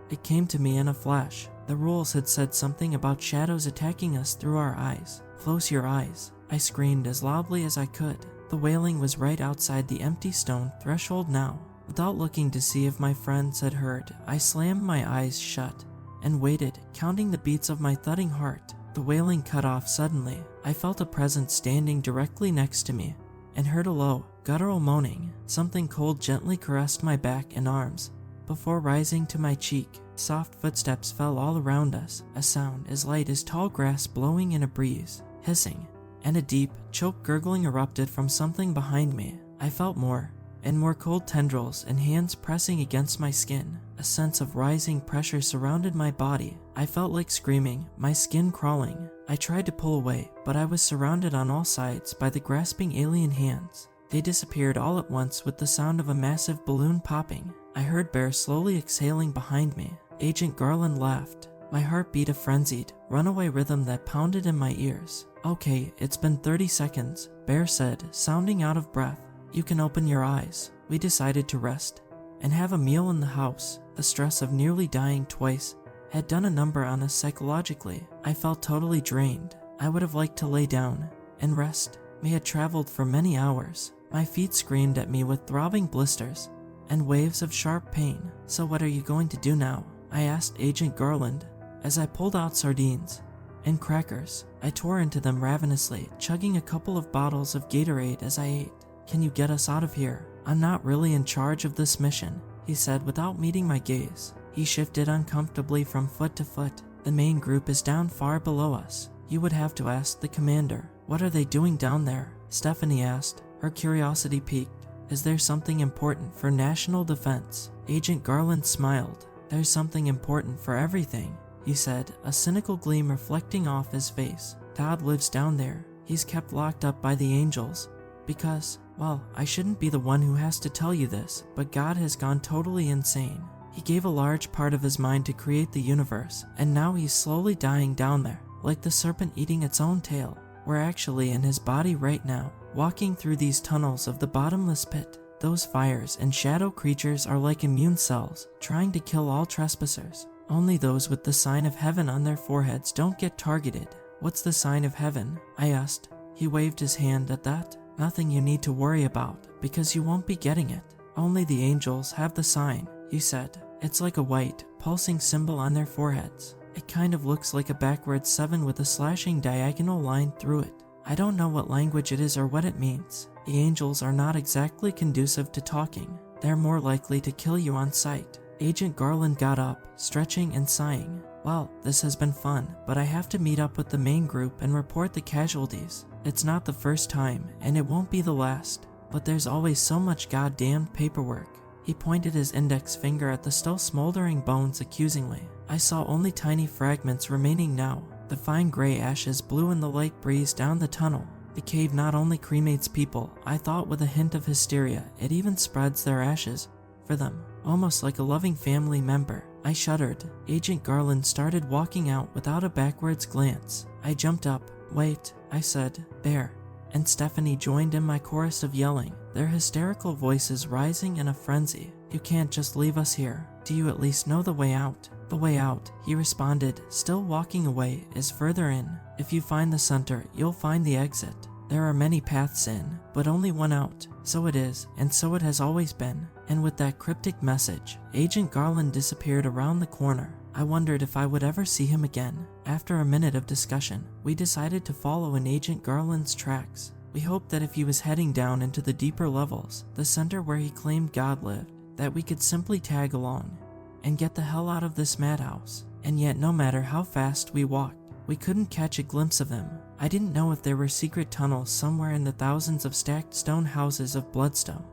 It came to me in a flash. The rules had said something about shadows attacking us through our eyes. Close your eyes, I screamed as loudly as I could. The wailing was right outside the empty stone threshold now. Without looking to see if my friends had heard, I slammed my eyes shut and waited, counting the beats of my thudding heart. The wailing cut off suddenly. I felt a presence standing directly next to me and heard a low, guttural moaning. Something cold gently caressed my back and arms before rising to my cheek. Soft footsteps fell all around us, a sound as light as tall grass blowing in a breeze. Hissing, and a deep, choked gurgling erupted from something behind me. I felt more and more cold tendrils and hands pressing against my skin. A sense of rising pressure surrounded my body. I felt like screaming, my skin crawling. I tried to pull away, but I was surrounded on all sides by the grasping alien hands. They disappeared all at once with the sound of a massive balloon popping. I heard Bear slowly exhaling behind me. Agent Garland laughed. My heart beat a frenzied, runaway rhythm that pounded in my ears. Okay, it's been 30 seconds, Bear said, sounding out of breath. You can open your eyes. We decided to rest and have a meal in the house. The stress of nearly dying twice had done a number on us psychologically. I felt totally drained. I would have liked to lay down and rest. We had traveled for many hours. My feet screamed at me with throbbing blisters and waves of sharp pain. So what are you going to do now? I asked Agent Garland as I pulled out sardines and crackers. I tore into them ravenously, chugging a couple of bottles of Gatorade as I ate. Can you get us out of here? I'm not really in charge of this mission, he said without meeting my gaze. He shifted uncomfortably from foot to foot. The main group is down far below us. You would have to ask the commander. What are they doing down there? Stephanie asked, her curiosity piqued. Is there something important for national defense? Agent Garland smiled. There's something important for everything, he said, a cynical gleam reflecting off his face. Todd lives down there. He's kept locked up by the angels because, well, I shouldn't be the one who has to tell you this, but God has gone totally insane. He gave a large part of his mind to create the universe, and now he's slowly dying down there, like the serpent eating its own tail. We're actually in his body right now, walking through these tunnels of the bottomless pit. Those fires and shadow creatures are like immune cells, trying to kill all trespassers. Only those with the sign of heaven on their foreheads don't get targeted. What's the sign of heaven? I asked. He waved his hand at that. Nothing you need to worry about, because you won't be getting it. Only the angels have the sign, he said. It's like a white, pulsing symbol on their foreheads. It kind of looks like a backwards 7 with a slashing diagonal line through it. I don't know what language it is or what it means. The angels are not exactly conducive to talking. They're more likely to kill you on sight. Agent Garland got up, stretching and sighing. Well, this has been fun, but I have to meet up with the main group and report the casualties. It's not the first time, and it won't be the last, but there's always so much goddamned paperwork. He pointed his index finger at the still smoldering bones accusingly. I saw only tiny fragments remaining now. The fine gray ashes blew in the light breeze down the tunnel. The cave not only cremates people, I thought with a hint of hysteria, it even spreads their ashes for them, almost like a loving family member. I shuddered. Agent Garland started walking out without a backwards glance. I jumped up. Wait, I said. Bear. And Stephanie joined in my chorus of yelling, their hysterical voices rising in a frenzy. You can't just leave us here. Do you at least know the way out? The way out, he responded, still walking away, is further in. If you find the center, you'll find the exit. There are many paths in, but only one out. So it is, and so it has always been. And with that cryptic message, Agent Garland disappeared around the corner. I wondered if I would ever see him again. After a minute of discussion, we decided to follow in Agent Garland's tracks. We hoped that if he was heading down into the deeper levels, the center where he claimed God lived, that we could simply tag along and get the hell out of this madhouse. and yet no matter how fast we walked, we couldn't catch a glimpse of him. I didn't know if there were secret tunnels somewhere in the thousands of stacked stone houses of Bloodstone,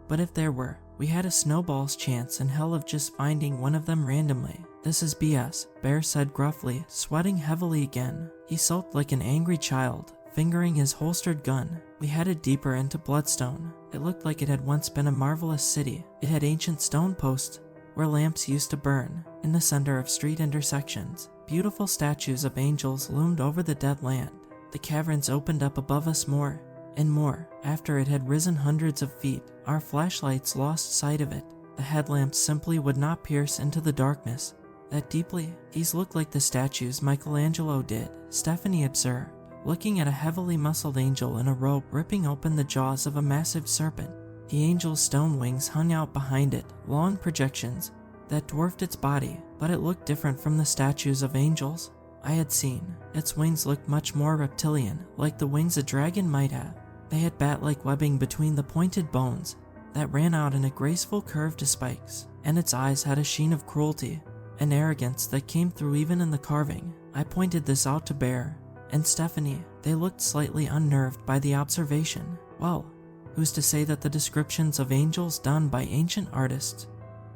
but if there were, we had a snowball's chance in hell of just finding one of them randomly. "This is BS, Bear said gruffly, sweating heavily again. He sulked like an angry child, fingering his holstered gun. We headed deeper into Bloodstone. It looked like it had once been a marvelous city. It had ancient stone posts where lamps used to burn. In the center of street intersections, beautiful statues of angels loomed over the dead land. The caverns opened up above us more and more. After it had risen hundreds of feet, our flashlights lost sight of it. The headlamps simply would not pierce into the darkness that deeply. These looked like the statues Michelangelo did, Stephanie observed, looking at a heavily muscled angel in a robe ripping open the jaws of a massive serpent. The angel's stone wings hung out behind it, long projections that dwarfed its body, but it looked different from the statues of angels I had seen. Its wings looked much more reptilian, like the wings a dragon might have. They had bat-like webbing between the pointed bones that ran out in a graceful curve to spikes, and its eyes had a sheen of cruelty and arrogance that came through even in the carving. I pointed this out to Bear and Stephanie. They looked slightly unnerved by the observation. Well, who's to say that the descriptions of angels done by ancient artists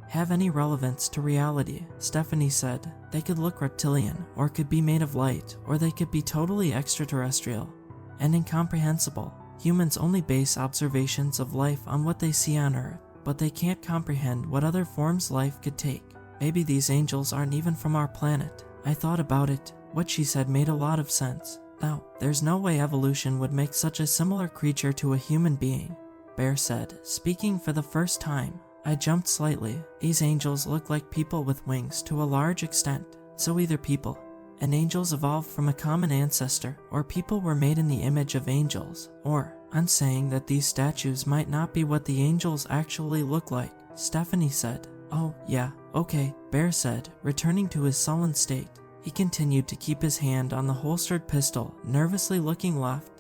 have any relevance to reality? Stephanie said. They could look reptilian, or could be made of light, or they could be totally extraterrestrial and incomprehensible. Humans only base observations of life on what they see on Earth, but they can't comprehend what other forms life could take. Maybe these angels aren't even from our planet. I thought about it. What she said made a lot of sense. Now, there's no way evolution would make such a similar creature to a human being, Bear said, speaking for the first time. I jumped slightly. These angels look like people with wings to a large extent. So either people and angels evolved from a common ancestor, or people were made in the image of angels, or I'm saying that these statues might not be what the angels actually look like, Stephanie said. Oh, yeah, okay, Bear said, returning to his sullen state. He continued to keep his hand on the holstered pistol, nervously looking left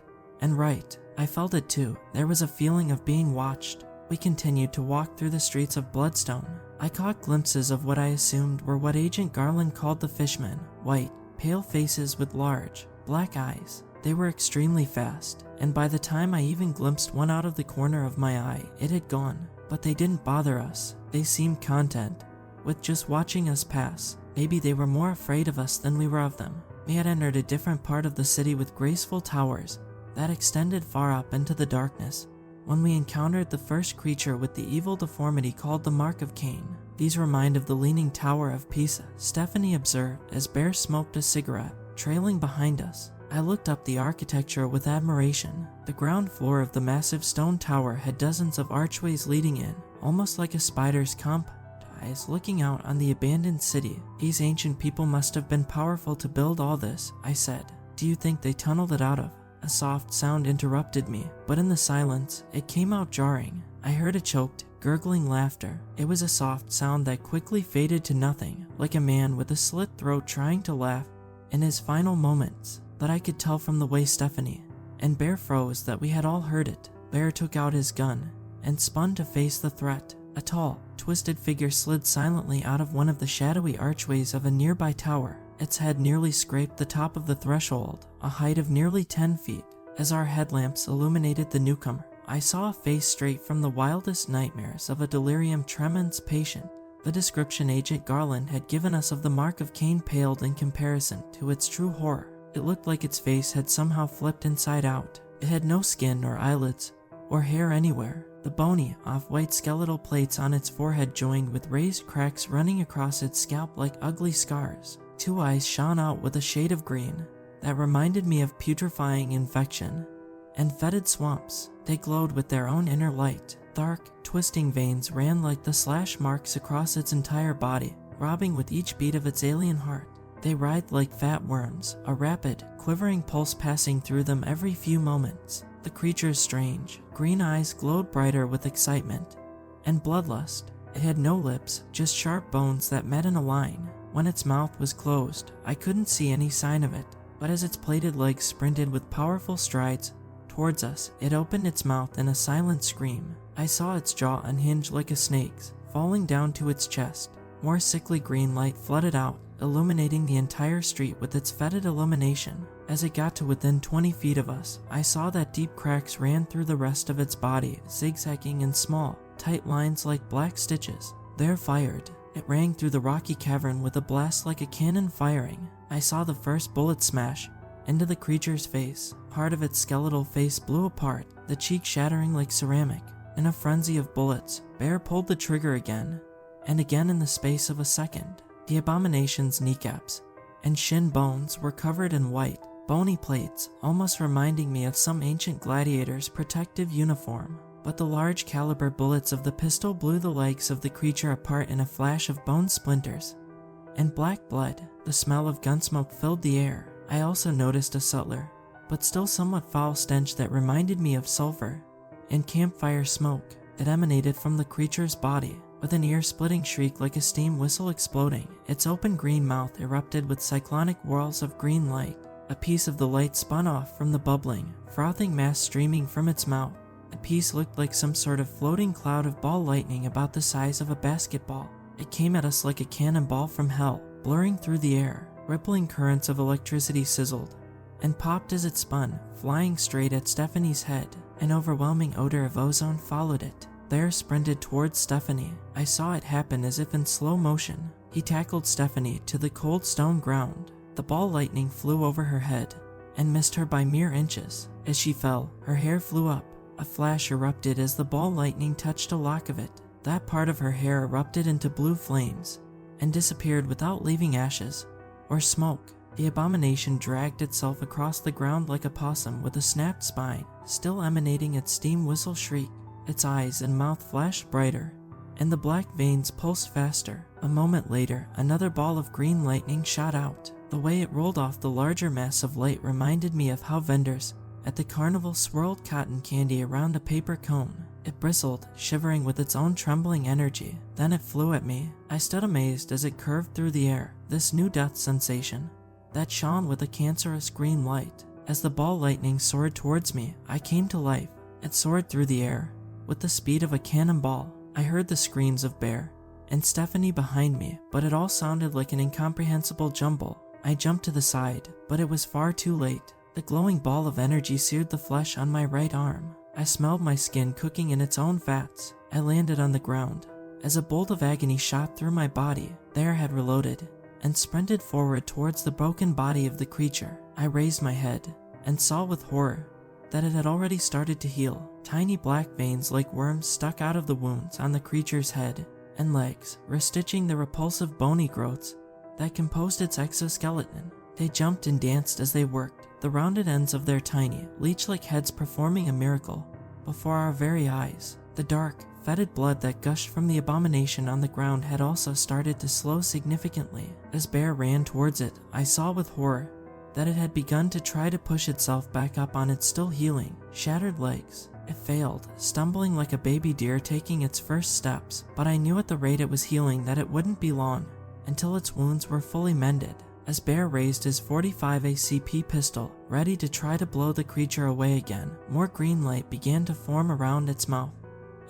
and right. I felt it too. There was a feeling of being watched. We continued to walk through the streets of Bloodstone. I caught glimpses of what I assumed were what Agent Garland called the fishmen. White, pale faces with large, black eyes. They were extremely fast, and by the time I even glimpsed one out of the corner of my eye, it had gone. But they didn't bother us. They seemed content with just watching us pass. Maybe they were more afraid of us than we were of them. We had entered a different part of the city with graceful towers that extended far up into the darkness when we encountered the first creature with the evil deformity called the Mark of Cain. These remind of the Leaning Tower of Pisa, Stephanie observed as Bear smoked a cigarette, trailing behind us. I looked up the architecture with admiration. The ground floor of the massive stone tower had dozens of archways leading in, almost like a spider's compound eyes looking out on the abandoned city. These ancient people must have been powerful to build all this, I said. Do you think they tunneled it out of? A soft sound interrupted me, but in the silence, it came out jarring. I heard a choked, gurgling laughter. It was a soft sound that quickly faded to nothing, like a man with a slit throat trying to laugh in his final moments. But I could tell from the way Stephanie and Bear froze that we had all heard it. Bear took out his gun and spun to face the threat. A tall, twisted figure slid silently out of one of the shadowy archways of a nearby tower. Its head nearly scraped the top of the threshold, a height of nearly 10 feet. As our headlamps illuminated the newcomer, I saw a face straight from the wildest nightmares of a delirium tremens patient. The description Agent Garland had given us of the Mark of Cain paled in comparison to its true horror. It looked like its face had somehow flipped inside out. It had no skin or eyelids or hair anywhere. The bony, off-white skeletal plates on its forehead joined with raised cracks running across its scalp like ugly scars. Two eyes shone out with a shade of green that reminded me of putrefying infection and fetid swamps. They glowed with their own inner light. Dark, twisting veins ran like the slash marks across its entire body, throbbing with each beat of its alien heart. They writhed like fat worms, a rapid, quivering pulse passing through them every few moments. The creature's strange, green eyes glowed brighter with excitement and bloodlust. It had no lips, just sharp bones that met in a line. When its mouth was closed, I couldn't see any sign of it, but as its plated legs sprinted with powerful strides towards us, it opened its mouth in a silent scream. I saw its jaw unhinge like a snake's, falling down to its chest. More sickly green light flooded out, illuminating the entire street with its fetid illumination. As it got to within 20 feet of us, I saw that deep cracks ran through the rest of its body, zigzagging in small, tight lines like black stitches. There fired. It rang through the rocky cavern with a blast like a cannon firing. I saw the first bullet smash into the creature's face. Part of its skeletal face blew apart, the cheek shattering like ceramic. In a frenzy of bullets, Bear pulled the trigger again, and again in the space of a second. The abomination's kneecaps and shin bones were covered in white, bony plates, almost reminding me of some ancient gladiator's protective uniform. But the large caliber bullets of the pistol blew the legs of the creature apart in a flash of bone splinters and black blood. The smell of gunsmoke filled the air. I also noticed a subtler, but still somewhat foul stench that reminded me of sulfur and campfire smoke. It emanated from the creature's body, with an ear-splitting shriek like a steam whistle exploding. Its open green mouth erupted with cyclonic whirls of green light. A piece of the light spun off from the bubbling, frothing mass streaming from its mouth. The piece looked like some sort of floating cloud of ball lightning about the size of a basketball. It came at us like a cannonball from hell, blurring through the air. Rippling currents of electricity sizzled and popped as it spun, flying straight at Stephanie's head. An overwhelming odor of ozone followed it. Bear sprinted towards Stephanie. I saw it happen as if in slow motion. He tackled Stephanie to the cold stone ground. The ball lightning flew over her head and missed her by mere inches. As she fell, her hair flew up. A flash erupted as the ball lightning touched a lock of it. That part of her hair erupted into blue flames and disappeared without leaving ashes or smoke. The abomination dragged itself across the ground like a possum with a snapped spine, still emanating its steam whistle shriek. Its eyes and mouth flashed brighter, and the black veins pulsed faster. A moment later, another ball of green lightning shot out. The way it rolled off the larger mass of light reminded me of how vendors at the carnival swirled cotton candy around a paper cone. It bristled, shivering with its own trembling energy. Then it flew at me. I stood amazed as it curved through the air, this new death sensation that shone with a cancerous green light. As the ball lightning soared towards me, I came to life. It soared through the air with the speed of a cannonball. I heard the screams of Bear and Stephanie behind me, but it all sounded like an incomprehensible jumble. I jumped to the side, but it was far too late. The glowing ball of energy seared the flesh on my right arm. I smelled my skin cooking in its own fats. I landed on the ground. As a bolt of agony shot through my body, Bear had reloaded and sprinted forward towards the broken body of the creature. I raised my head and saw with horror that it had already started to heal. Tiny black veins like worms stuck out of the wounds on the creature's head and legs, restitching the repulsive bony growths that composed its exoskeleton. They jumped and danced as they worked, the rounded ends of their tiny, leech-like heads performing a miracle before our very eyes. The dark, fetid blood that gushed from the abomination on the ground had also started to slow significantly. As Bear ran towards it, I saw with horror that it had begun to try to push itself back up on its still healing, shattered legs. It failed, stumbling like a baby deer taking its first steps, but I knew at the rate it was healing that it wouldn't be long until its wounds were fully mended. As Bear raised his 45 ACP pistol, ready to try to blow the creature away again, more green light began to form around its mouth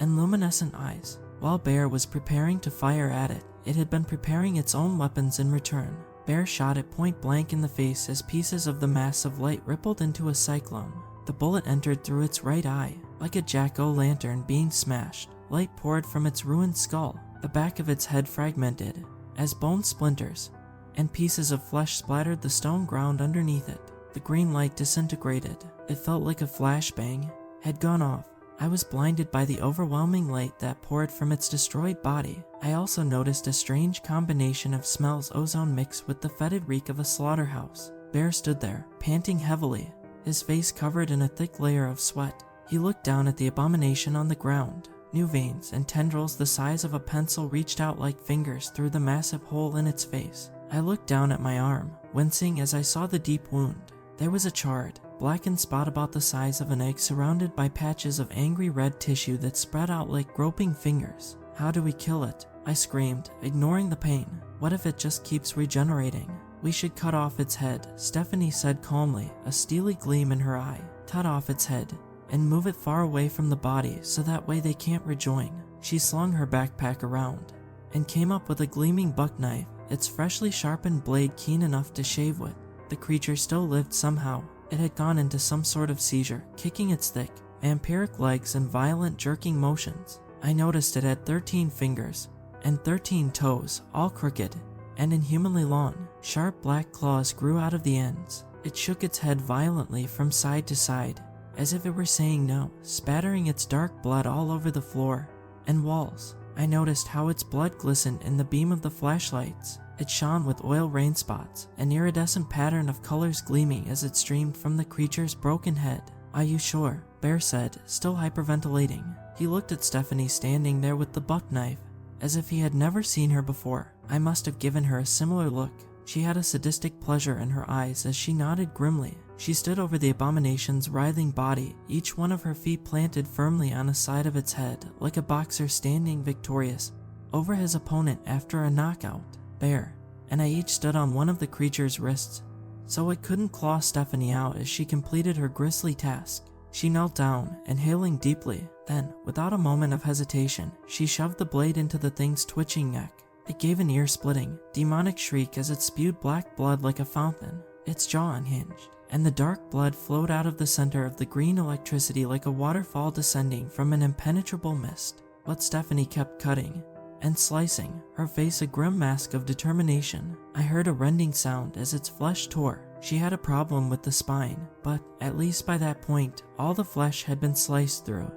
and luminescent eyes. While Bear was preparing to fire at it, it had been preparing its own weapons in return. Bear shot it point blank in the face as pieces of the mass of light rippled into a cyclone. The bullet entered through its right eye. Like a jack-o'-lantern being smashed, light poured from its ruined skull. The back of its head fragmented as bone splinters and pieces of flesh splattered the stone ground underneath it. The green light disintegrated. It felt like a flashbang had gone off. I was blinded by the overwhelming light that poured from its destroyed body. I also noticed a strange combination of smells ozone mixed with the fetid reek of a slaughterhouse. Bear stood there, panting heavily, his face covered in a thick layer of sweat. He looked down at the abomination on the ground. New veins and tendrils the size of a pencil reached out like fingers through the massive hole in its face. I looked down at my arm, wincing as I saw the deep wound. There was a charred, blackened spot about the size of an egg surrounded by patches of angry red tissue that spread out like groping fingers. How do we kill it? I screamed, ignoring the pain. What if it just keeps regenerating? We should cut off its head, Stephanie said calmly, a steely gleam in her eye. Cut off its head and move it far away from the body so that way they can't rejoin. She slung her backpack around and came up with a gleaming buck knife. its freshly sharpened blade keen enough to shave with. The creature still lived somehow. It had gone into some sort of seizure, kicking its thick, vampiric legs in violent jerking motions. I noticed it had 13 fingers and 13 toes, all crooked and inhumanly long. Sharp black claws grew out of the ends. It shook its head violently from side to side, as if it were saying no, spattering its dark blood all over the floor and walls. I noticed how its blood glistened in the beam of the flashlights. It shone with oil rain spots, an iridescent pattern of colors gleaming as it streamed from the creature's broken head. "Are you sure?" Bear said, still hyperventilating. He looked at Stephanie standing there with the buck knife, as if he had never seen her before. I must have given her a similar look. She had a sadistic pleasure in her eyes as she nodded grimly. She stood over the abomination's writhing body, each one of her feet planted firmly on the side of its head, like a boxer standing victorious over his opponent after a knockout. Bear and I each stood on one of the creature's wrists, so it couldn't claw Stephanie out as she completed her grisly task. She knelt down, inhaling deeply. Then, without a moment of hesitation, she shoved the blade into the thing's twitching neck. It gave an ear-splitting, demonic shriek as it spewed black blood like a fountain. Its jaw unhinged, and the dark blood flowed out of the center of the green electricity like a waterfall descending from an impenetrable mist. But Stephanie kept cutting and slicing, her face a grim mask of determination. I heard a rending sound as its flesh tore. She had a problem with the spine, but at least by that point, all the flesh had been sliced through,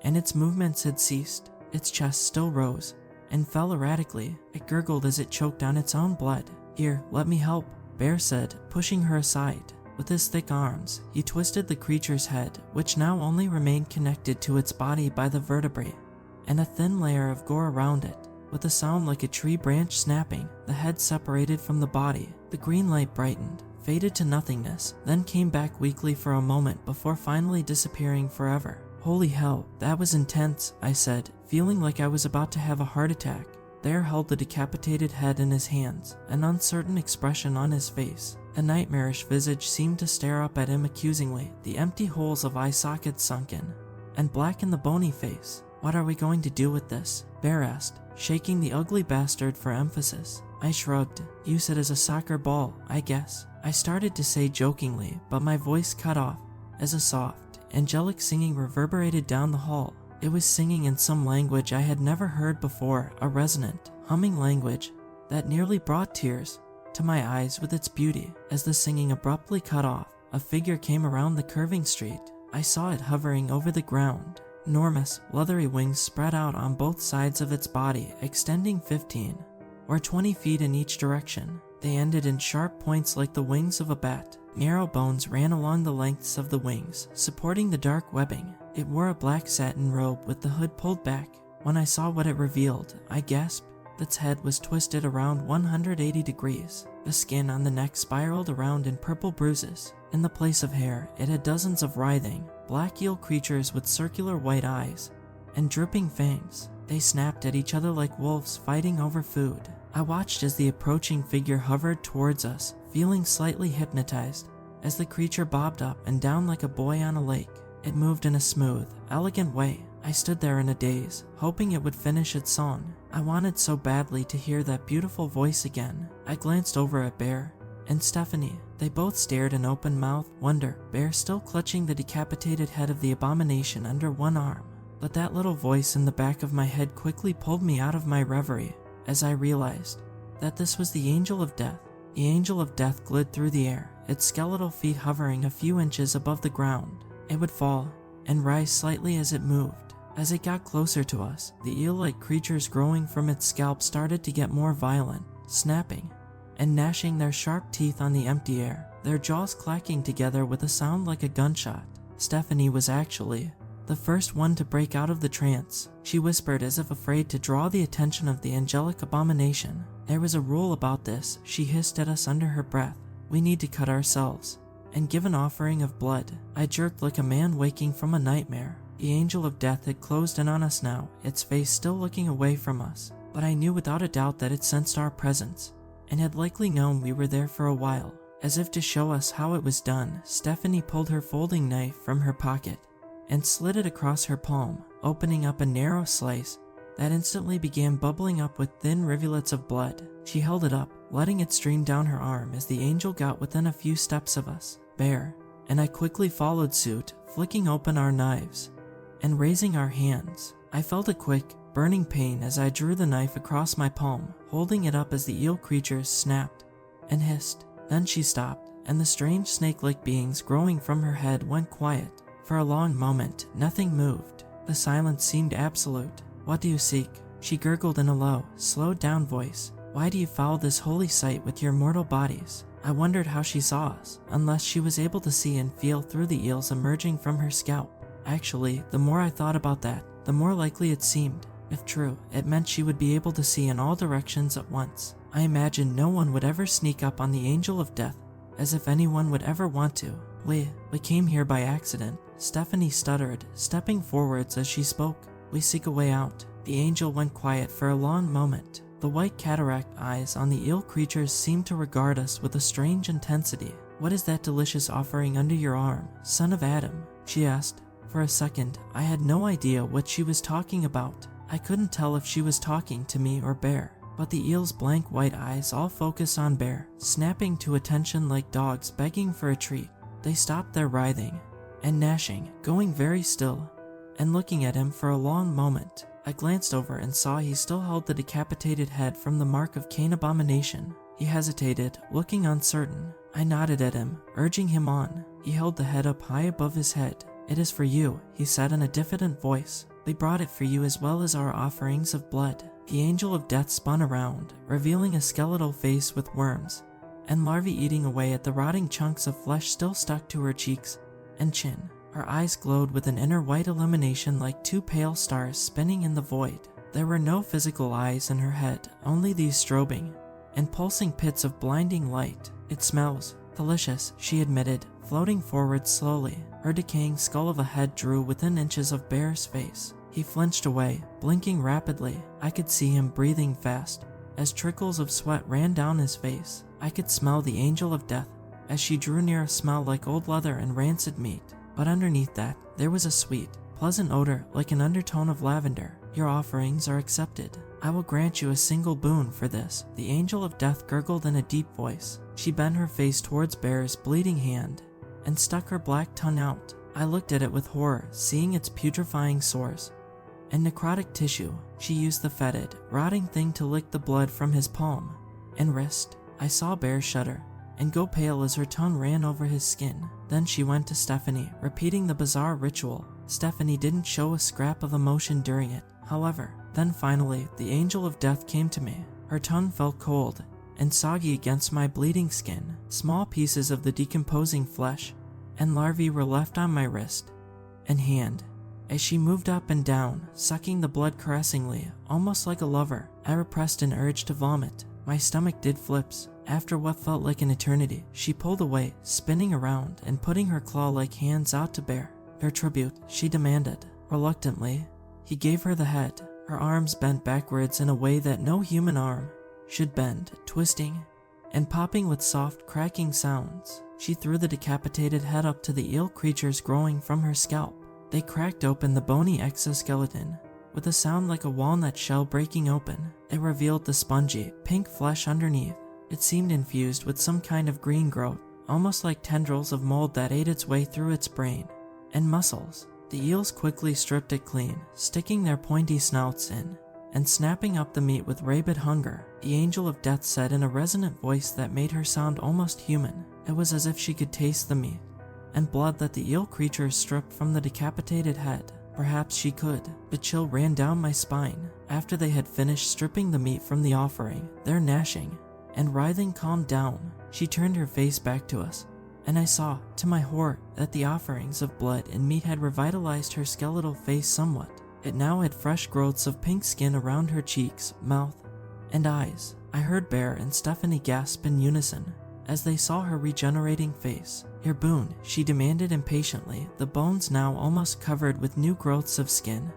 and its movements had ceased. Its chest still rose and fell erratically. It gurgled as it choked on its own blood. "Here, let me help," Bear said, pushing her aside. With his thick arms, he twisted the creature's head, which now only remained connected to its body by the vertebrae, and a thin layer of gore around it. With a sound like a tree branch snapping, the head separated from the body. The green light brightened, faded to nothingness, then came back weakly for a moment before finally disappearing forever. "Holy hell, that was intense," I said, feeling like I was about to have a heart attack. Bear held the decapitated head in his hands, an uncertain expression on his face. A nightmarish visage seemed to stare up at him accusingly, the empty holes of eye sockets sunken and black in the bony face. "What are we going to do with this?" Bear asked, shaking the ugly bastard for emphasis. I shrugged. "Use it as a soccer ball, I guess," I started to say jokingly, but my voice cut off as a soft, angelic singing reverberated down the hall. It was singing in some language I had never heard before, a resonant, humming language that nearly brought tears to my eyes with its beauty. As the singing abruptly cut off, a figure came around the curving street. I saw it hovering over the ground. Enormous, leathery wings spread out on both sides of its body, extending 15 or 20 feet in each direction. They ended in sharp points like the wings of a bat. Narrow bones ran along the lengths of the wings, supporting the dark webbing. It wore a black satin robe with the hood pulled back. When I saw what it revealed, I gasped. Its head was twisted around 180 degrees. The skin on the neck spiraled around in purple bruises. In the place of hair, it had dozens of writhing, black eel creatures with circular white eyes and drooping fangs. They snapped at each other like wolves fighting over food. I watched as the approaching figure hovered towards us, feeling slightly hypnotized as the creature bobbed up and down like a buoy on a lake. It moved in a smooth, elegant way. I stood there in a daze, hoping it would finish its song. I wanted so badly to hear that beautiful voice again. I glanced over at Bear and Stephanie. They both stared in open-mouthed wonder, Bear still clutching the decapitated head of the abomination under one arm. But that little voice in the back of my head quickly pulled me out of my reverie as I realized that this was the Angel of Death. The Angel of Death glid through the air, its skeletal feet hovering a few inches above the ground. It would fall and rise slightly as it moved. As it got closer to us, the eel-like creatures growing from its scalp started to get more violent, snapping and gnashing their sharp teeth on the empty air, their jaws clacking together with a sound like a gunshot. Stephanie was actually the first one to break out of the trance. She whispered as if afraid to draw the attention of the angelic abomination. "There was a rule about this," she hissed at us under her breath. "We need to cut ourselves and give an offering of blood." I jerked like a man waking from a nightmare. The Angel of Death had closed in on us now, its face still looking away from us, but I knew without a doubt that it sensed our presence and had likely known we were there for a while. As if to show us how it was done, Stephanie pulled her folding knife from her pocket and slid it across her palm, opening up a narrow slice that instantly began bubbling up with thin rivulets of blood. She held it up, letting it stream down her arm as the angel got within a few steps of us. Bear and I quickly followed suit, flicking open our knives and raising our hands. I felt a quick, burning pain as I drew the knife across my palm, holding it up as the eel creatures snapped and hissed. Then she stopped, and the strange snake-like beings growing from her head went quiet. For a long moment, nothing moved. The silence seemed absolute. "What do you seek?" she gurgled in a low, slowed-down voice. "Why do you foul this holy site with your mortal bodies?" I wondered how she saw us, unless she was able to see and feel through the eels emerging from her scalp. Actually, the more I thought about that, the more likely it seemed. If true, it meant she would be able to see in all directions at once. I imagined no one would ever sneak up on the angel of death, as if anyone would ever want to. We came here by accident," Stephanie stuttered, stepping forwards as she spoke. "We seek a way out." The angel went quiet for a long moment. The white cataract eyes on the eel creatures seemed to regard us with a strange intensity. "What is that delicious offering under your arm, son of Adam?" she asked. For a second, I had no idea what she was talking about. I couldn't tell if she was talking to me or Bear, but the eel's blank white eyes all focused on Bear, snapping to attention like dogs begging for a treat. They stopped their writhing and gnashing, going very still, and looking at him for a long moment. I glanced over and saw he still held the decapitated head from the mark of Cain abomination. He hesitated, looking uncertain. I nodded at him, urging him on. He held the head up high above his head. "It is for you," he said in a diffident voice. "We brought it for you as well as our offerings of blood." The angel of death spun around, revealing a skeletal face with worms and larvae eating away at the rotting chunks of flesh still stuck to her cheeks and chin. Her eyes glowed with an inner white illumination like two pale stars spinning in the void. There were no physical eyes in her head, only these strobing and pulsing pits of blinding light. "It smells delicious," she admitted, floating forward slowly. Her decaying skull of a head drew within inches of Bear's face. He flinched away, blinking rapidly. I could see him breathing fast as trickles of sweat ran down his face. I could smell the angel of death as she drew near, a smell like old leather and rancid meat. But underneath that, there was a sweet, pleasant odor like an undertone of lavender. "Your offerings are accepted. I will grant you a single boon for this," the angel of death gurgled in a deep voice. She bent her face towards Bear's bleeding hand and stuck her black tongue out. I looked at it with horror, seeing its putrefying sores and necrotic tissue. She used the fetid, rotting thing to lick the blood from his palm and wrist. I saw Bear shudder and go pale as her tongue ran over his skin. Then she went to Stephanie, repeating the bizarre ritual. Stephanie didn't show a scrap of emotion during it, however. Then finally, the angel of death came to me. Her tongue felt cold and soggy against my bleeding skin. Small pieces of the decomposing flesh and larvae were left on my wrist and hand. As she moved up and down, sucking the blood caressingly, almost like a lover, I repressed an urge to vomit. My stomach did flips. After what felt like an eternity, she pulled away, spinning around and putting her claw-like hands out to Bear. "Her tribute," she demanded. Reluctantly, he gave her the head. Her arms bent backwards in a way that no human arm should bend, twisting and popping with soft, cracking sounds. She threw the decapitated head up to the eel creatures growing from her scalp. They cracked open the bony exoskeleton with a sound like a walnut shell breaking open. It revealed the spongy, pink flesh underneath. It seemed infused with some kind of green growth, almost like tendrils of mold that ate its way through its brain and muscles. The eels quickly stripped it clean, sticking their pointy snouts in and snapping up the meat with rabid hunger. The angel of death said in a resonant voice that made her sound almost human. It was as if she could taste the meat and blood that the eel creatures stripped from the decapitated head. Perhaps she could. The chill ran down my spine. After they had finished stripping the meat from the offering, their gnashing and writhing calmed down. She turned her face back to us, and I saw, to my horror, that the offerings of blood and meat had revitalized her skeletal face somewhat. It now had fresh growths of pink skin around her cheeks, mouth, and eyes. I heard Bear and Stephanie gasp in unison as they saw her regenerating face. "Your boon," she demanded impatiently, the bones now almost covered with new growths of skin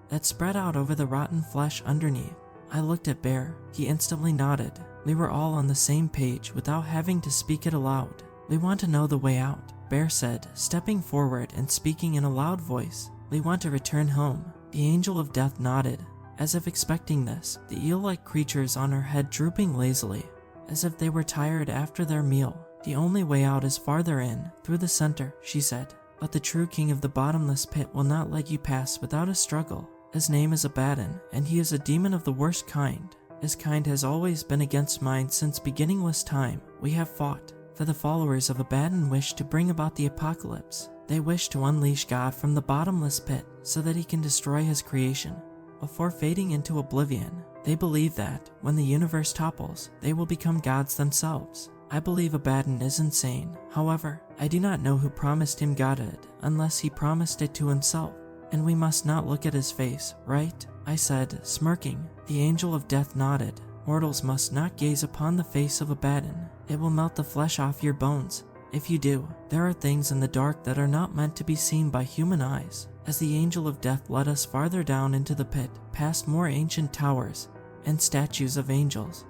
that spread out over the rotten flesh underneath. I looked at Bear. He instantly nodded. We were all on the same page without having to speak it aloud. "We want to know the way out," Bear said, stepping forward and speaking in a loud voice. "We want to return home." The angel of death nodded, as if expecting this, the eel-like creatures on her head drooping lazily as if they were tired after their meal. "The only way out is farther in, through the center," she said. "But the true king of the bottomless pit will not let you pass without a struggle. His name is Abaddon, and he is a demon of the worst kind. His kind has always been against mine since beginningless time. We have fought. For the followers of Abaddon wish to bring about the apocalypse. They wish to unleash God from the bottomless pit so that he can destroy his creation. Before fading into oblivion, they believe that, when the universe topples, they will become gods themselves. I believe Abaddon is insane. However, I do not know who promised him godhood unless he promised it to himself. And we must not look at his face, right?" I said, smirking. The angel of death nodded. "Mortals must not gaze upon the face of Abaddon. It will melt the flesh off your bones. If you do, there are things in the dark that are not meant to be seen by human eyes." As the angel of death led us farther down into the pit, past more ancient towers and statues of angels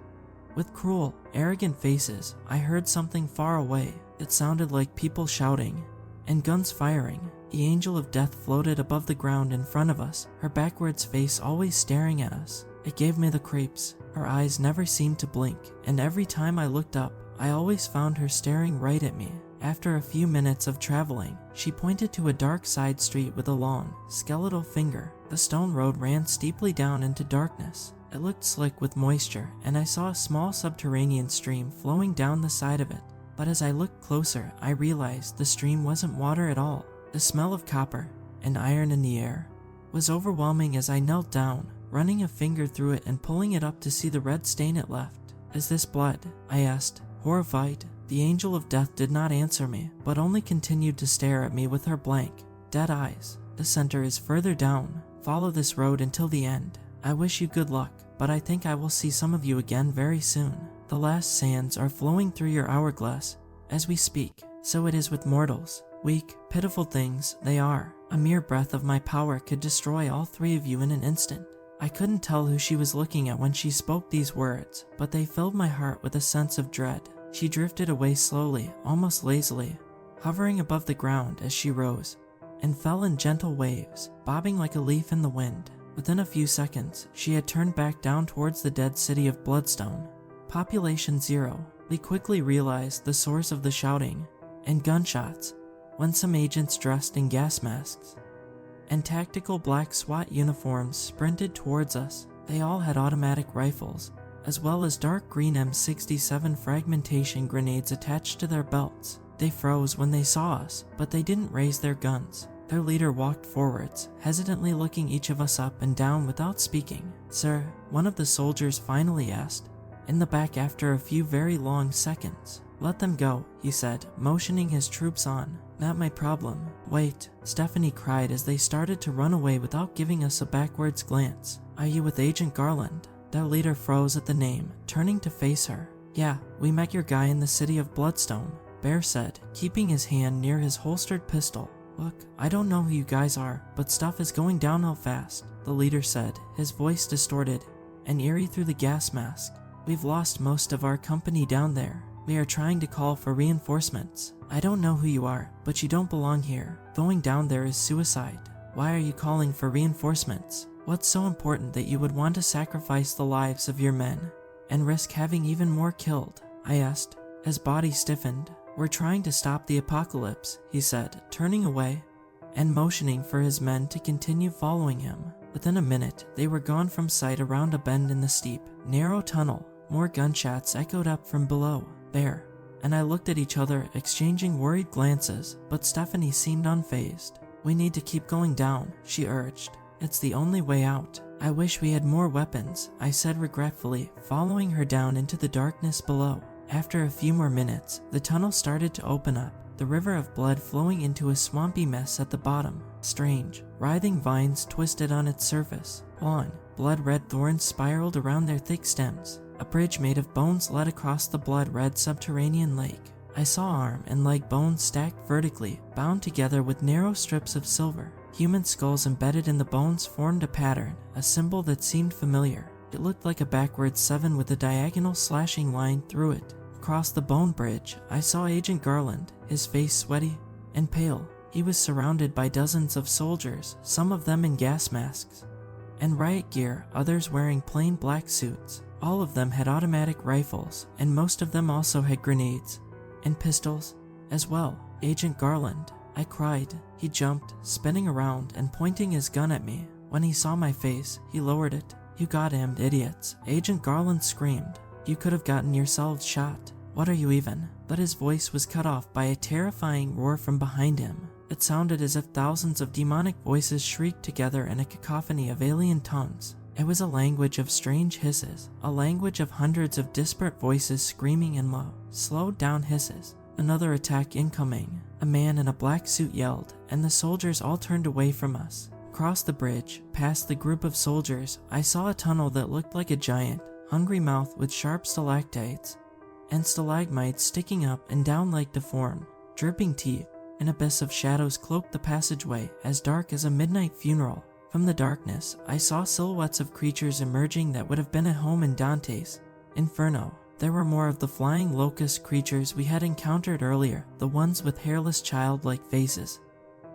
with cruel, arrogant faces, I heard something far away. It sounded like people shouting and guns firing. The angel of death floated above the ground in front of us, her backwards face always staring at us. It gave me the creeps. Her eyes never seemed to blink, and every time I looked up, I always found her staring right at me. After a few minutes of traveling, she pointed to a dark side street with a long, skeletal finger. The stone road ran steeply down into darkness. It looked slick with moisture, and I saw a small subterranean stream flowing down the side of it. But as I looked closer, I realized the stream wasn't water at all. The smell of copper and iron in the air was overwhelming as I knelt down, running a finger through it and pulling it up to see the red stain it left. "Is this blood?" I asked, horrified. The angel of death did not answer me, but only continued to stare at me with her blank, dead eyes. "The center is further down. Follow this road until the end. I wish you good luck, but I think I will see some of you again very soon. The last sands are flowing through your hourglass as we speak. So it is with mortals. Weak, pitiful things they are. A mere breath of my power could destroy all three of you in an instant." I couldn't tell who she was looking at when she spoke these words, but they filled my heart with a sense of dread. She drifted away slowly, almost lazily, hovering above the ground as she rose, and fell in gentle waves, bobbing like a leaf in the wind. Within a few seconds, she had turned back down towards the dead city of Bloodstone. Population 0. We quickly realized the source of the shouting and gunshots when some agents dressed in gas masks and tactical black SWAT uniforms sprinted towards us. They all had automatic rifles, as well as dark green M67 fragmentation grenades attached to their belts. They froze when they saw us, but they didn't raise their guns. Their leader walked forwards, hesitantly looking each of us up and down without speaking. "Sir," one of the soldiers finally asked, in the back after a few very long seconds. "Let them go," he said, motioning his troops on. "Not my problem." "Wait," Stephanie cried as they started to run away without giving us a backwards glance. "Are you with Agent Garland?" Their leader froze at the name, turning to face her. "Yeah, we met your guy in the city of Bloodstone," Bear said, keeping his hand near his holstered pistol. "Look, I don't know who you guys are, but stuff is going downhill fast," the leader said, his voice distorted and eerie through the gas mask. "We've lost most of our company down there. We are trying to call for reinforcements. I don't know who you are, but you don't belong here. Going down there is suicide. Why are you calling for reinforcements? What's so important that you would want to sacrifice the lives of your men and risk having even more killed?" I asked. His body stiffened. "We're trying to stop the apocalypse," he said, turning away and motioning for his men to continue following him. Within a minute, they were gone from sight around a bend in the steep, narrow tunnel. More gunshots echoed up from below. Bear and I looked at each other, exchanging worried glances, but Stephanie seemed unfazed. "We need to keep going down," she urged. "It's the only way out." "I wish we had more weapons," I said regretfully, following her down into the darkness below. After a few more minutes, the tunnel started to open up, the river of blood flowing into a swampy mess at the bottom. Strange, writhing vines twisted on its surface. Long, blood-red thorns spiraled around their thick stems. A bridge made of bones led across the blood-red subterranean lake. I saw arm and leg bones stacked vertically, bound together with narrow strips of silver. Human skulls embedded in the bones formed a pattern, a symbol that seemed familiar. It looked like a backwards 7 with a diagonal slashing line through it. Across the bone bridge, I saw Agent Garland, his face sweaty and pale. He was surrounded by dozens of soldiers, some of them in gas masks and riot gear, others wearing plain black suits. All of them had automatic rifles, and most of them also had grenades. And pistols as well. Agent Garland, I cried. He jumped, spinning around and pointing his gun at me. When he saw my face, he lowered it. You goddamned idiots, Agent Garland screamed. You could have gotten yourselves shot. What are you even? But his voice was cut off by a terrifying roar from behind him. It sounded as if thousands of demonic voices shrieked together in a cacophony of alien tongues. It was a language of strange hisses, a language of hundreds of disparate voices screaming in low, slowed down hisses. Another attack incoming. A man in a black suit yelled, and the soldiers all turned away from us. Across the bridge, past the group of soldiers, I saw a tunnel that looked like a giant, hungry mouth with sharp stalactites and stalagmites sticking up and down like deformed, dripping teeth. An abyss of shadows cloaked the passageway, as dark as a midnight funeral. From the darkness, I saw silhouettes of creatures emerging that would have been at home in Dante's Inferno. There were more of the flying locust creatures we had encountered earlier, the ones with hairless childlike faces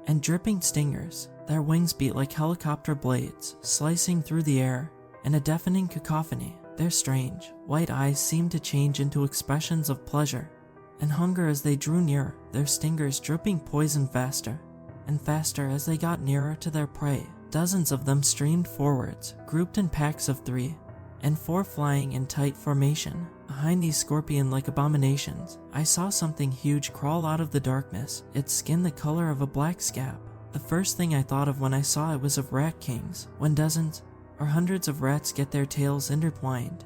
and dripping stingers. Their wings beat like helicopter blades, slicing through the air in a deafening cacophony. Their strange, white eyes seemed to change into expressions of pleasure and hunger as they drew nearer, their stingers dripping poison faster and faster as they got nearer to their prey. Dozens of them streamed forwards, grouped in packs of 3 and 4 flying in tight formation. Behind these scorpion-like abominations, I saw something huge crawl out of the darkness, its skin the color of a black scab. The first thing I thought of when I saw it was of rat kings, when dozens or hundreds of rats get their tails intertwined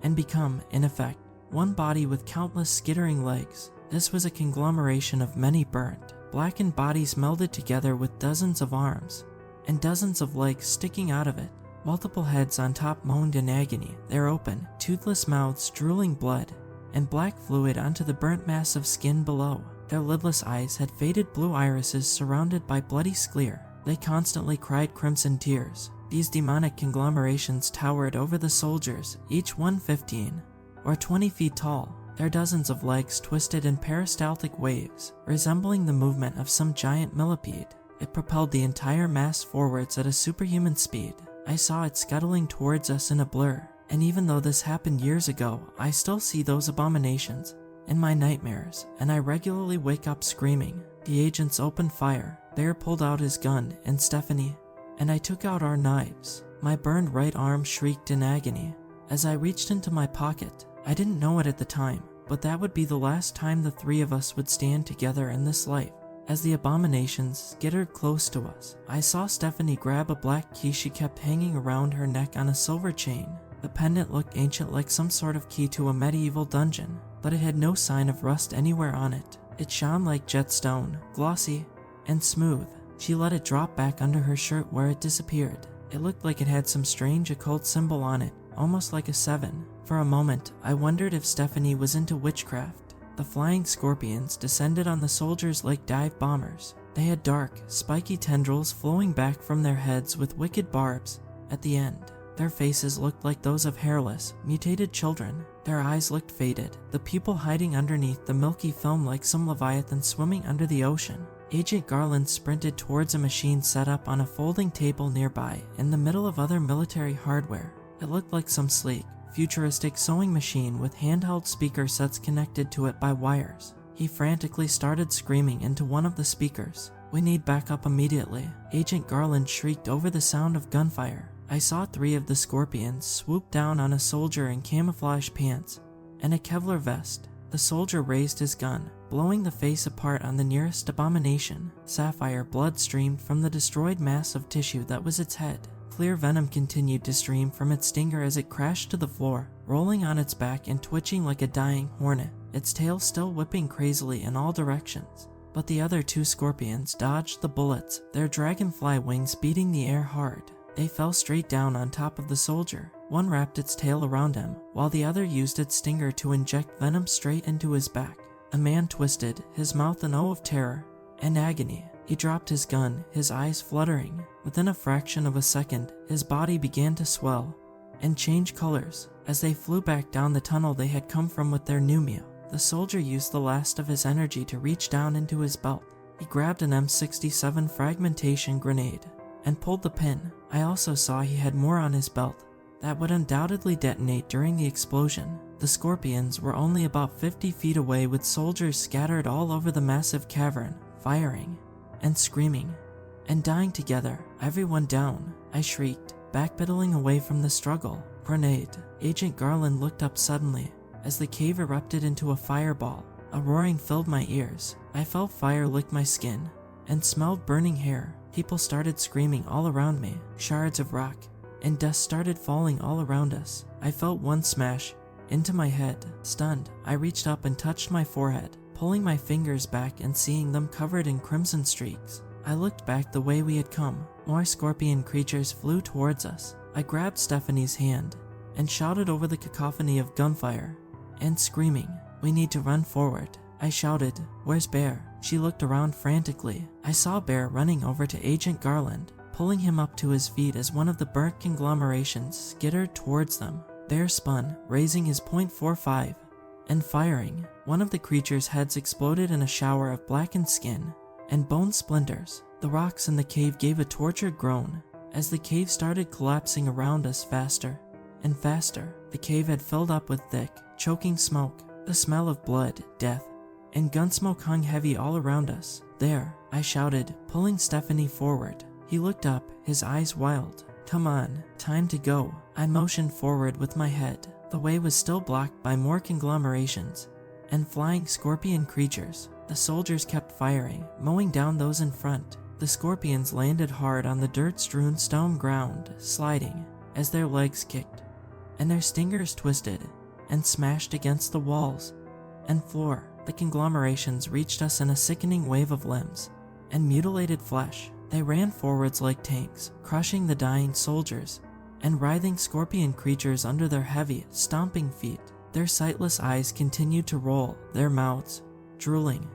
and become, in effect, one body with countless skittering legs. This was a conglomeration of many burnt, blackened bodies melded together with dozens of arms and dozens of legs sticking out of it. Multiple heads on top moaned in agony, their open, toothless mouths drooling blood and black fluid onto the burnt mass of skin below. Their lidless eyes had faded blue irises surrounded by bloody sclere. They constantly cried crimson tears. These demonic conglomerations towered over the soldiers, each one 15 or 20 feet tall. Their dozens of legs twisted in peristaltic waves, resembling the movement of some giant millipede. It propelled the entire mass forwards at a superhuman speed. I saw it scuttling towards us in a blur, and even though this happened years ago, I still see those abominations in my nightmares, and I regularly wake up screaming. The agents opened fire. Bear pulled out his gun, and Stephanie and I took out our knives. My burned right arm shrieked in agony as I reached into my pocket. I didn't know it at the time, but that would be the last time the 3 of us would stand together in this life. As the abominations skittered close to us, I saw Stephanie grab a black key she kept hanging around her neck on a silver chain. The pendant looked ancient, like some sort of key to a medieval dungeon, but it had no sign of rust anywhere on it. It shone like jet stone, glossy and smooth. She let it drop back under her shirt where it disappeared. It looked like it had some strange occult symbol on it, almost like a 7. For a moment, I wondered if Stephanie was into witchcraft. The flying scorpions descended on the soldiers like dive bombers. They had dark, spiky tendrils flowing back from their heads with wicked barbs at the end. Their faces looked like those of hairless, mutated children. Their eyes looked faded, the pupil hiding underneath the milky film like some leviathan swimming under the ocean. Agent Garland sprinted towards a machine set up on a folding table nearby, in the middle of other military hardware. It looked like some sleek, futuristic sewing machine with handheld speaker sets connected to it by wires. He frantically started screaming into one of the speakers. "We need backup immediately." Agent Garland shrieked over the sound of gunfire. I saw 3 of the scorpions swoop down on a soldier in camouflage pants and a Kevlar vest. The soldier raised his gun, blowing the face apart on the nearest abomination. Sapphire blood streamed from the destroyed mass of tissue that was its head. Clear venom continued to stream from its stinger as it crashed to the floor, rolling on its back and twitching like a dying hornet, its tail still whipping crazily in all directions. But the other 2 scorpions dodged the bullets, their dragonfly wings beating the air hard. They fell straight down on top of the soldier. One wrapped its tail around him, while the other used its stinger to inject venom straight into his back. A man twisted, his mouth an O of terror and agony. He dropped his gun, his eyes fluttering. Within a fraction of a second, his body began to swell and change colors. As they flew back down the tunnel they had come from with their new meal, the soldier used the last of his energy to reach down into his belt. He grabbed an M67 fragmentation grenade and pulled the pin. I also saw he had more on his belt. that would undoubtedly detonate during the explosion. The scorpions were only about 50 feet away, with soldiers scattered all over the massive cavern, firing and screaming and dying together. Everyone down, I shrieked, backpedaling away from the struggle. Grenade. Agent Garland looked up suddenly as the cave erupted into a fireball. A roaring filled my ears. I felt fire lick my skin and smelled burning hair. People started screaming all around me. Shards of rock and dust started falling all around us. I felt one smash into my head. Stunned, I reached up and touched my forehead, pulling my fingers back and seeing them covered in crimson streaks. I looked back the way we had come. More scorpion creatures flew towards us. I grabbed Stephanie's hand and shouted over the cacophony of gunfire and screaming, "We need to run forward." I shouted, "Where's Bear?" She looked around frantically. I saw Bear running over to Agent Garland, pulling him up to his feet as one of the burnt conglomerations skittered towards them. Bear spun, raising his .45 and firing. One of the creature's heads exploded in a shower of blackened skin and bone splinters. The rocks in the cave gave a tortured groan as the cave started collapsing around us faster and faster. The cave had filled up with thick, choking smoke. The smell of blood, death, and gunsmoke hung heavy all around us. "There," I shouted, pulling Stephanie forward. He looked up, his eyes wild. "Come on, time to go." I motioned forward with my head. The way was still blocked by more conglomerations and flying scorpion creatures. The soldiers kept firing, mowing down those in front. The scorpions landed hard on the dirt-strewn stone ground, sliding as their legs kicked, and their stingers twisted and smashed against the walls and floor. The conglomerations reached us in a sickening wave of limbs and mutilated flesh. They ran forwards like tanks, crushing the dying soldiers and writhing scorpion creatures under their heavy, stomping feet. Their sightless eyes continued to roll, their mouths drooling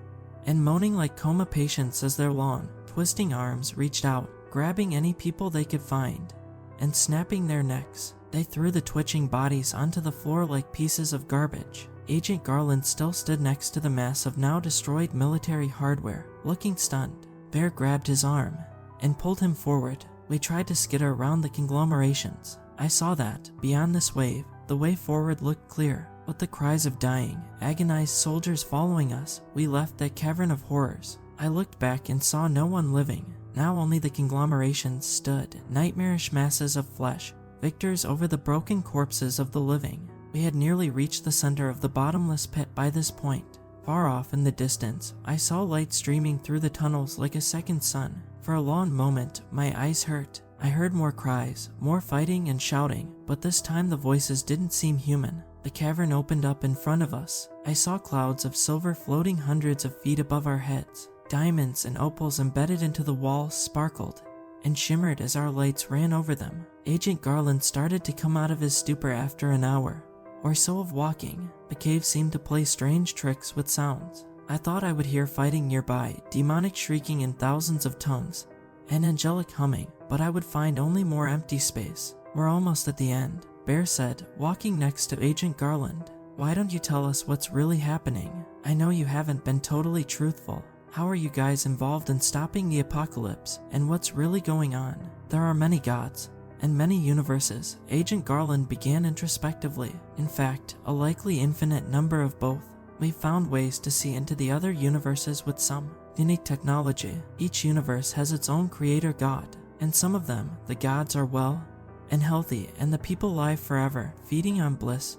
and moaning like coma patients as their long, twisting arms reached out, grabbing any people they could find and snapping their necks. They threw the twitching bodies onto the floor like pieces of garbage. Agent Garland still stood next to the mass of now destroyed military hardware, looking stunned. Bear grabbed his arm and pulled him forward. We tried to skitter around the conglomerations. I saw that, beyond this wave, the way forward looked clear. With the cries of dying, agonized soldiers following us, we left that cavern of horrors. I looked back and saw no one living. Now only the conglomerations stood, nightmarish masses of flesh, victors over the broken corpses of the living. We had nearly reached the center of the bottomless pit by this point. Far off in the distance, I saw light streaming through the tunnels like a second sun. For a long moment, my eyes hurt. I heard more cries, more fighting and shouting, but this time the voices didn't seem human. The cavern opened up in front of us. I saw clouds of silver floating hundreds of feet above our heads. Diamonds and opals embedded into the walls sparkled and shimmered as our lights ran over them. Agent Garland started to come out of his stupor after an hour or so of walking. The cave seemed to play strange tricks with sounds. I thought I would hear fighting nearby, demonic shrieking in thousands of tongues, and angelic humming, but I would find only more empty space. "We're almost at the end," Bear said, walking next to Agent Garland. "Why don't you tell us what's really happening? I know you haven't been totally truthful. How are you guys involved in stopping the apocalypse, and what's really going on?" "There are many gods and many universes," Agent Garland began introspectively. "In fact, a likely infinite number of both. We've found ways to see into the other universes with some unique technology. Each universe has its own creator god, and some of them, the gods are well and healthy, and the people live forever, feeding on bliss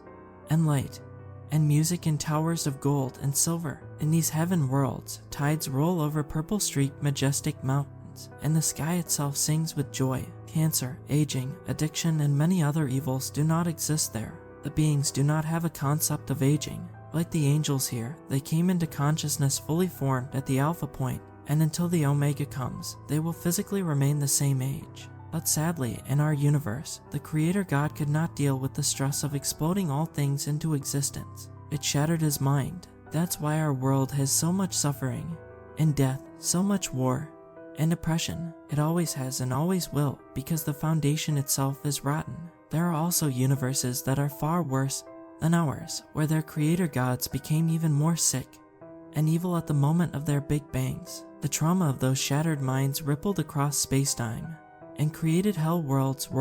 and light and music in towers of gold and silver. In these heaven worlds, tides roll over purple-streaked majestic mountains, and the sky itself sings with joy. Cancer, aging, addiction, and many other evils do not exist there. The beings do not have a concept of aging. Like the angels here, they came into consciousness fully formed at the alpha point, and until the omega comes, they will physically remain the same age. But sadly, in our universe, the creator god could not deal with the stress of exploding all things into existence. It shattered his mind. That's why our world has so much suffering and death, so much war and oppression. It always has and always will, because the foundation itself is rotten. There are also universes that are far worse than ours, where their creator gods became even more sick and evil at the moment of their big bangs. The trauma of those shattered minds rippled across space-time and created hell worlds,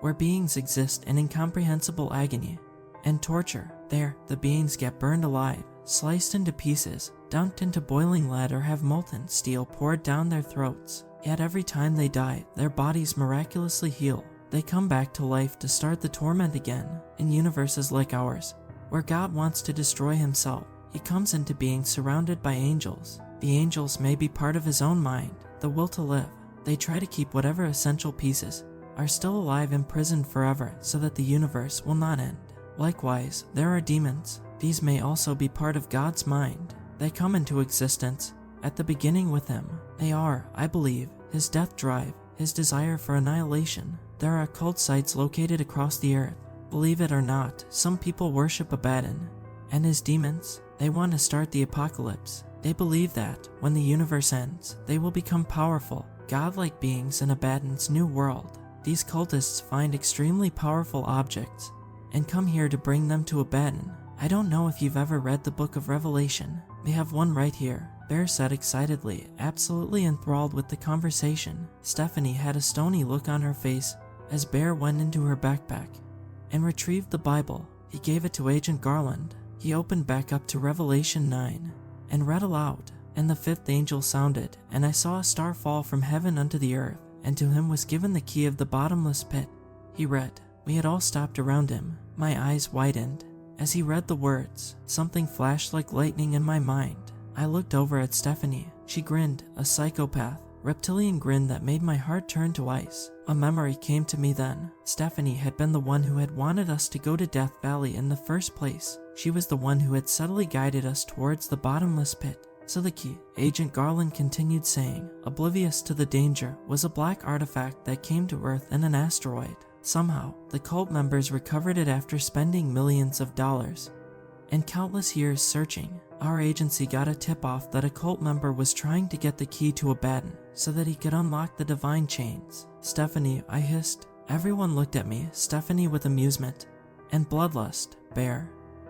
where beings exist in incomprehensible agony and torture. There, the beings get burned alive, sliced into pieces, dunked into boiling lead, or have molten steel poured down their throats. Yet every time they die, their bodies miraculously heal. They come back to life to start the torment again. In universes like ours, where God wants to destroy himself, he comes into being surrounded by angels. The angels may be part of his own mind, the will to live. They try to keep whatever essential pieces are still alive imprisoned forever so that the universe will not end. Likewise, there are demons. These may also be part of God's mind. They come into existence at the beginning with him. They are, I believe, his death drive, his desire for annihilation. There are occult sites located across the earth. Believe it or not, some people worship Abaddon and his demons. They want to start the apocalypse. They believe that, when the universe ends, they will become powerful, godlike beings in Abaddon's new world. These cultists find extremely powerful objects and come here to bring them to Abaddon. I don't know if you've ever read the book of Revelation. They have one right here, Bear said excitedly, absolutely enthralled with the conversation. Stephanie had a stony look on her face as Bear went into her backpack and retrieved the Bible. He gave it to Agent Garland. He opened back up to Revelation 9 and read aloud. And the fifth angel sounded, and I saw a star fall from heaven unto the earth, and to him was given the key of the bottomless pit. He read. We had all stopped around him. My eyes widened as he read the words. Something flashed like lightning in my mind. I looked over at Stephanie. She grinned, a psychopath, reptilian grin that made my heart turn to ice. A memory came to me then. Stephanie had been the one who had wanted us to go to Death Valley in the first place. She was the one who had subtly guided us towards the bottomless pit. So the key, Agent Garland continued saying, oblivious to the danger, was a black artifact that came to Earth in an asteroid. Somehow, the cult members recovered it after spending millions of dollars and countless years searching. Our agency got a tip-off that a cult member was trying to get the key to Abaddon so that he could unlock the divine chains. Stephanie, I hissed. Everyone looked at me, Stephanie with amusement and bloodlust, Bear,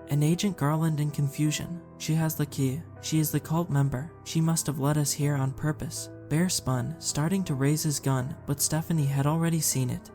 and Agent Garland in confusion. She has the key. She is the cult member. She must have led us here on purpose. Bear spun, starting to raise his gun, but Stephanie had already seen it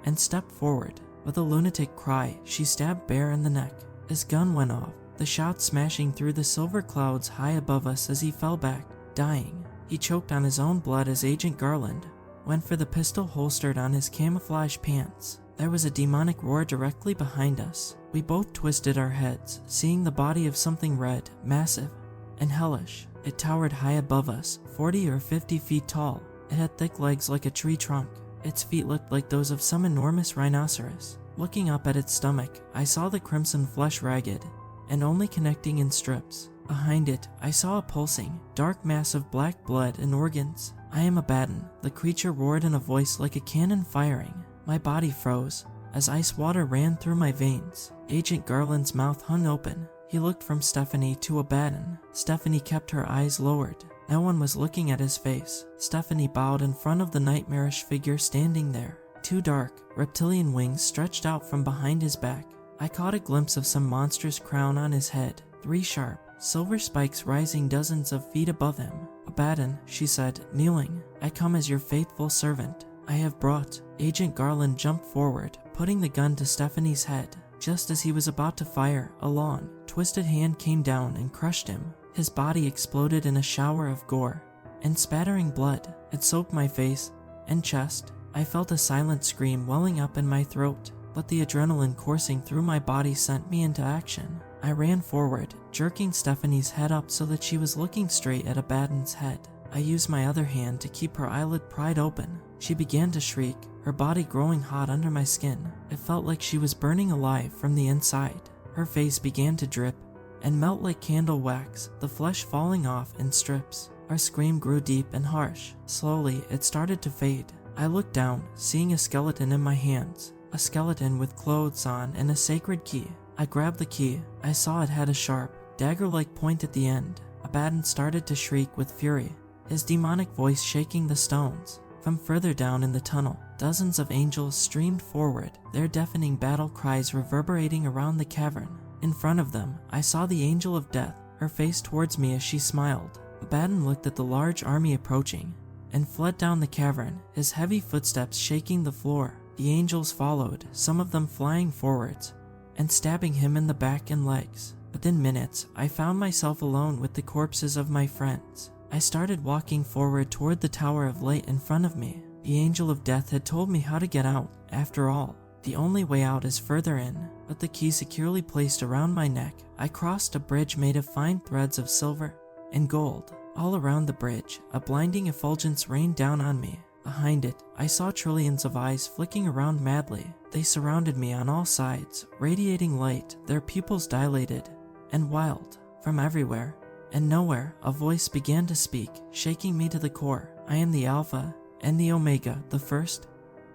and stepped forward. With a lunatic cry, she stabbed Bear in the neck. His gun went off, the shot smashing through the silver clouds high above us as he fell back, dying. He choked on his own blood as Agent Garland went for the pistol holstered on his camouflage pants. There was a demonic roar directly behind us. We both twisted our heads, seeing the body of something red, massive, and hellish. It towered high above us, 40 or 50 feet tall. It had thick legs like a tree trunk. Its feet looked like those of some enormous rhinoceros. Looking up at its stomach, I saw the crimson flesh ragged and only connecting in strips. Behind it, I saw a pulsing, dark mass of black blood and organs. I am Abaddon, the creature roared in a voice like a cannon firing. My body froze as ice water ran through my veins. Agent Garland's mouth hung open. He looked from Stephanie to Abaddon. Stephanie kept her eyes lowered. No one was looking at his face. Stephanie bowed in front of the nightmarish figure standing there. Two dark, reptilian wings stretched out from behind his back. I caught a glimpse of some monstrous crown on his head, 3 sharp, silver spikes rising dozens of feet above him. Abaddon, she said, kneeling, I come as your faithful servant. I have brought. Agent Garland jumped forward, putting the gun to Stephanie's head. Just as he was about to fire, a long, twisted hand came down and crushed him. His body exploded in a shower of gore and spattering blood. It soaked my face and chest. I felt a silent scream welling up in my throat, but the adrenaline coursing through my body sent me into action. I ran forward, jerking Stephanie's head up so that she was looking straight at Abaddon's head. I used my other hand to keep her eyelid pried open. She began to shriek, her body growing hot under my skin. It felt like she was burning alive from the inside. Her face began to drip and melt like candle wax, the flesh falling off in strips. Our scream grew deep and harsh. Slowly, it started to fade. I looked down, seeing a skeleton in my hands. A skeleton with clothes on and a sacred key. I grabbed the key. I saw it had a sharp, dagger-like point at the end. Abaddon started to shriek with fury, his demonic voice shaking the stones. From further down in the tunnel, dozens of angels streamed forward, their deafening battle cries reverberating around the cavern. In front of them, I saw the Angel of Death, her face towards me as she smiled. Abaddon looked at the large army approaching and fled down the cavern, his heavy footsteps shaking the floor. The angels followed, some of them flying forwards and stabbing him in the back and legs. Within minutes, I found myself alone with the corpses of my friends. I started walking forward toward the tower of light in front of me. The angel of death had told me how to get out. After all, the only way out is further in. With the key securely placed around my neck, I crossed a bridge made of fine threads of silver and gold. All around the bridge, a blinding effulgence rained down on me. Behind it, I saw trillions of eyes flicking around madly. They surrounded me on all sides, radiating light, their pupils dilated and wild. From everywhere and nowhere, a voice began to speak, shaking me to the core. I am the Alpha and the Omega, the first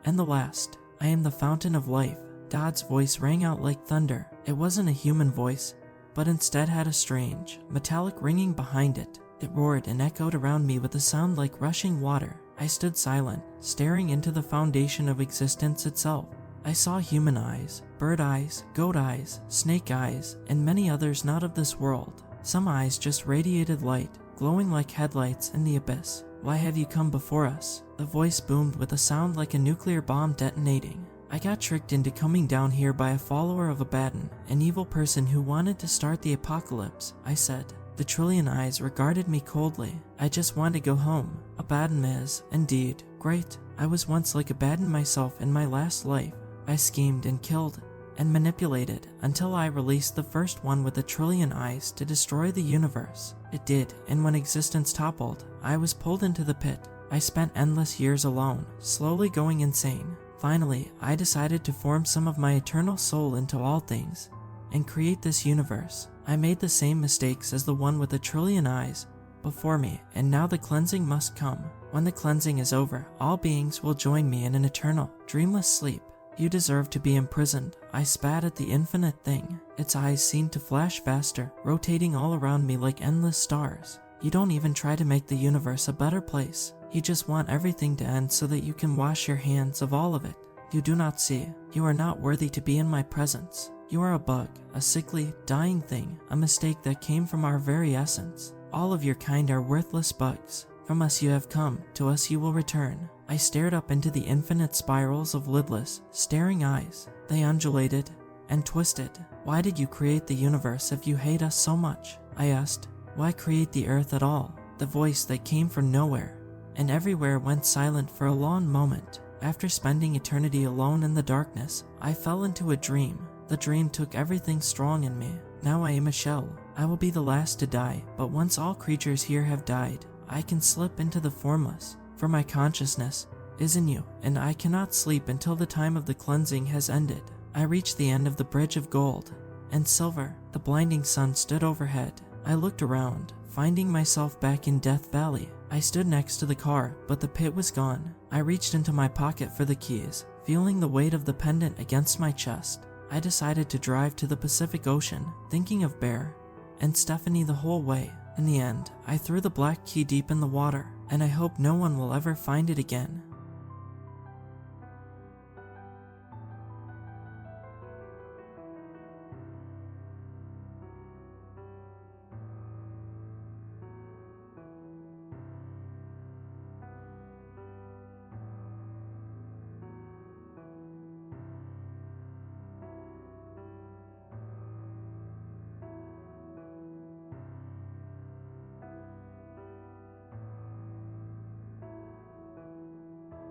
and the last. I am the fountain of life. God's voice rang out like thunder. It wasn't a human voice, but instead had a strange, metallic ringing behind it. It roared and echoed around me with a sound like rushing water. I stood silent, staring into the foundation of existence itself. I saw human eyes, bird eyes, goat eyes, snake eyes, and many others not of this world. Some eyes just radiated light, glowing like headlights in the abyss. Why have you come before us? The voice boomed with a sound like a nuclear bomb detonating. I got tricked into coming down here by a follower of Abaddon, an evil person who wanted to start the apocalypse, I said. The trillion eyes regarded me coldly. I just want to go home. Abaddon is, indeed, great. I was once like Abaddon myself in my last life. I schemed and killed and manipulated until I released the first one with a trillion eyes to destroy the universe. It did, and when existence toppled, I was pulled into the pit. I spent endless years alone, slowly going insane. Finally, I decided to form some of my eternal soul into all things and create this universe. I made the same mistakes as the one with a trillion eyes before me, and now the cleansing must come. When the cleansing is over, all beings will join me in an eternal, dreamless sleep. You deserve to be imprisoned. I spat at the infinite thing. Its eyes seemed to flash faster, rotating all around me like endless stars. You don't even try to make the universe a better place. You just want everything to end so that you can wash your hands of all of it. You do not see. You are not worthy to be in my presence. You are a bug, a sickly, dying thing, a mistake that came from our very essence. All of your kind are worthless bugs. From us you have come, to us you will return. I stared up into the infinite spirals of lidless, staring eyes. They undulated and twisted. Why did you create the universe if you hate us so much? I asked. Why create the earth at all? The voice that came from nowhere and everywhere went silent for a long moment. After spending eternity alone in the darkness, I fell into a dream. The dream took everything strong in me. Now I am a shell. I will be the last to die, but once all creatures here have died, I can slip into the formless. For my consciousness is in you, and I cannot sleep until the time of the cleansing has ended. I reached the end of the bridge of gold and silver. The blinding sun stood overhead. I looked around, finding myself back in Death Valley. I stood next to the car, but the pit was gone. I reached into my pocket for the keys, feeling the weight of the pendant against my chest. I decided to drive to the Pacific Ocean, thinking of Bear and Stephanie the whole way. In the end, I threw the black key deep in the water, and I hope no one will ever find it again.